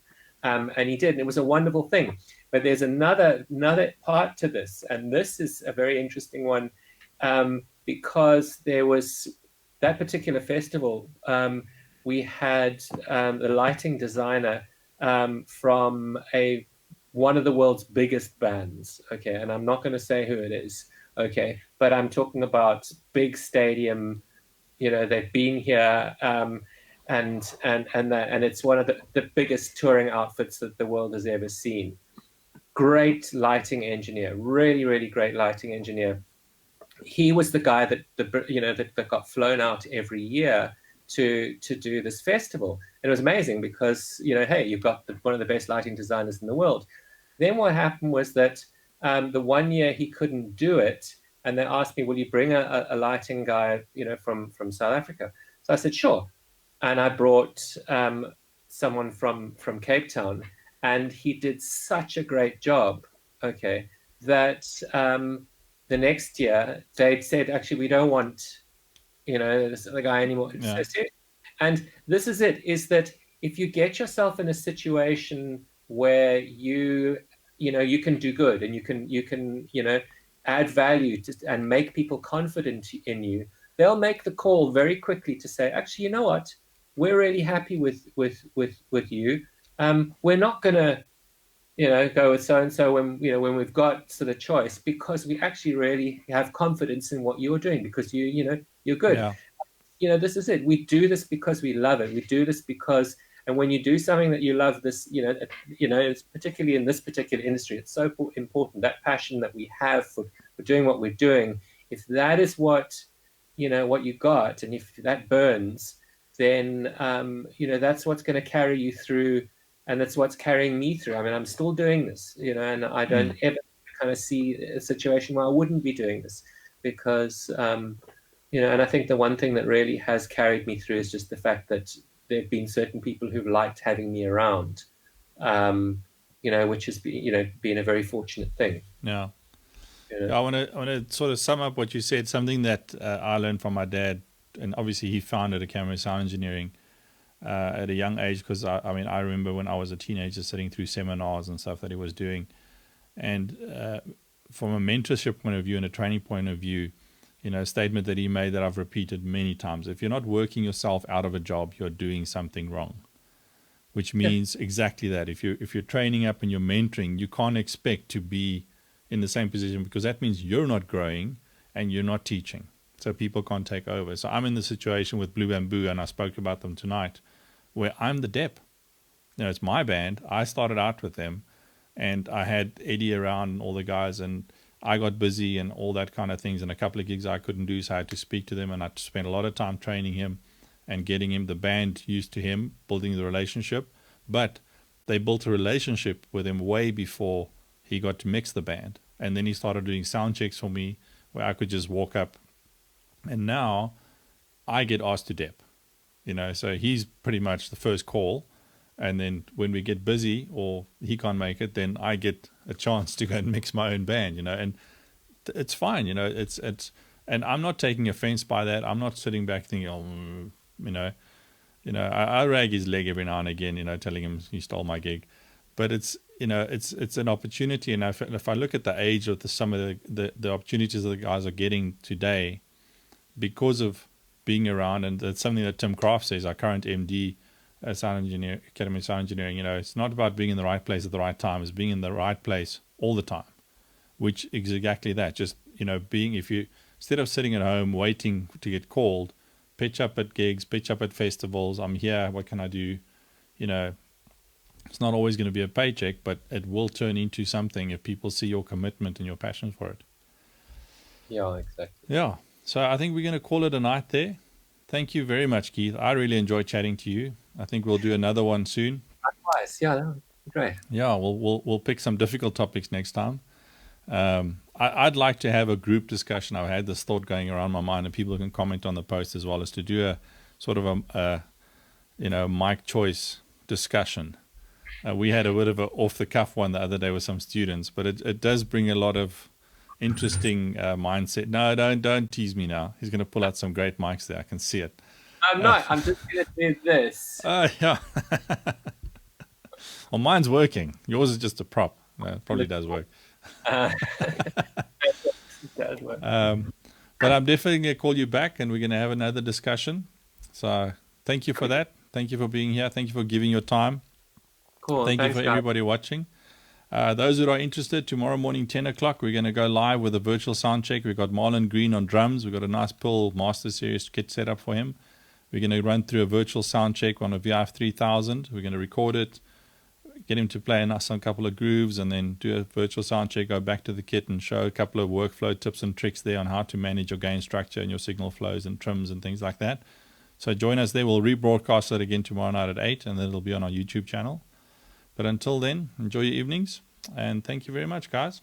And he did, and it was a wonderful thing. But there's another part to this, and this is a very interesting one, because there was that particular festival. We had the lighting designer from one of the world's biggest bands. Okay, and I'm not going to say who it is. Okay, but I'm talking about big stadium. They've been here. And it's one of the biggest touring outfits that the world has ever seen. Great lighting engineer, really, really great lighting engineer. He was the guy that got flown out every year to do this festival. And it was amazing because, hey, you've got one of the best lighting designers in the world. Then what happened was that the one year he couldn't do it, and they asked me, will you bring a lighting guy, from South Africa? So I said, sure. And I brought someone from Capetown, and he did such a great job, okay, that the next year they'd said, actually, we don't want, this other guy anymore. Yeah. And this is it, is that if you get yourself in a situation where you can do good, and you can add value and make people confident in you, they'll make the call very quickly to say, actually, you know what? We're really happy with you. We're not going to, go with so and so when we've got sort of choice, because we actually really have confidence in what you're doing, because you're good. Yeah. This is it. We do this because we love it. We do this because, and when you do something that you love, this, it's particularly in this particular industry, it's so important, that passion that we have for doing what we're doing. If that is what you got, and if that burns, then that's what's going to carry you through, and that's what's carrying me through. I mean, I'm still doing this, and I don't ever kind of see a situation where I wouldn't be doing this, because And I think the one thing that really has carried me through is just the fact that there have been certain people who've liked having me around, which has been a very fortunate thing. Yeah. You know? Yeah, I want to sort of sum up what you said. Something that I learned from my dad, and obviously he founded a camera sound engineering at a young age, because I remember when I was a teenager sitting through seminars and stuff that he was doing, and from a mentorship point of view and a training point of view, a statement that he made that I've repeated many times: if you're not working yourself out of a job, you're doing something wrong. Which means exactly that. If you're training up and you're mentoring, you can't expect to be in the same position, because that means you're not growing and you're not teaching. So people can't take over. So I'm in the situation with Blue Bamboo, and I spoke about them tonight, where I'm the dep. It's my band. I started out with them, and I had Eddie around and all the guys, and I got busy and all that kind of things, and a couple of gigs I couldn't do, so I had to speak to them, and I spent a lot of time training him and getting him, the band, used to him, building the relationship. But they built a relationship with him way before he got to mix the band. And then he started doing sound checks for me, where I could just walk up. And now I get asked to dep. So he's pretty much the first call. And then when we get busy or he can't make it, then I get a chance to go and mix my own band, and it's fine, it's, and I'm not taking offense by that. I'm not sitting back thinking, I rag his leg every now and again, telling him he stole my gig. But it's an opportunity. And if I look at the age of some of the opportunities that the guys are getting today because of being around, and it's something that Tim Kraft says, our current MD, sound engineer, Academy of Sound Engineering, it's not about being in the right place at the right time, it's being in the right place all the time, which is exactly that. Just, if you, instead of sitting at home waiting to get called, pitch up at gigs, pitch up at festivals. I'm here, what can I do? It's not always going to be a paycheck, but it will turn into something if people see your commitment and your passion for it. Yeah, exactly. Yeah. So I think we're going to call it a night there. Thank you very much, Keith. I really enjoyed chatting to you. I think we'll do another one soon. Likewise. Yeah, that would be great. Yeah, we'll pick some difficult topics next time. I'd like to have a group discussion. I've had this thought going around my mind, and people can comment on the post as well, as to do a sort of a mic choice discussion. We had a bit of an off-the-cuff one the other day with some students, but it does bring a lot of interesting mindset. No, don't tease me now. He's going to pull out some great mics there. I can see it. I'm not. I'm just going to do this. Yeah. Well, mine's working. Yours is just a prop. It probably does work. Does work. But I'm definitely going to call you back, and we're going to have another discussion. So thank you for that. Thank you for being here. Thank you for giving your time. Cool. Thank you for everybody watching. Those that are interested, tomorrow morning, 10 o'clock, we're going to go live with a virtual sound check. We've got Marlon Green on drums. We've got a nice Pearl Master Series kit set up for him. We're going to run through a virtual sound check on a VF3000. We're going to record it, get him to play us on a couple of grooves, and then do a virtual sound check, go back to the kit and show a couple of workflow tips and tricks there on how to manage your gain structure and your signal flows and trims and things like that. So join us there. We'll rebroadcast that again tomorrow night at 8, and then it'll be on our YouTube channel. But until then, enjoy your evenings, and thank you very much, guys.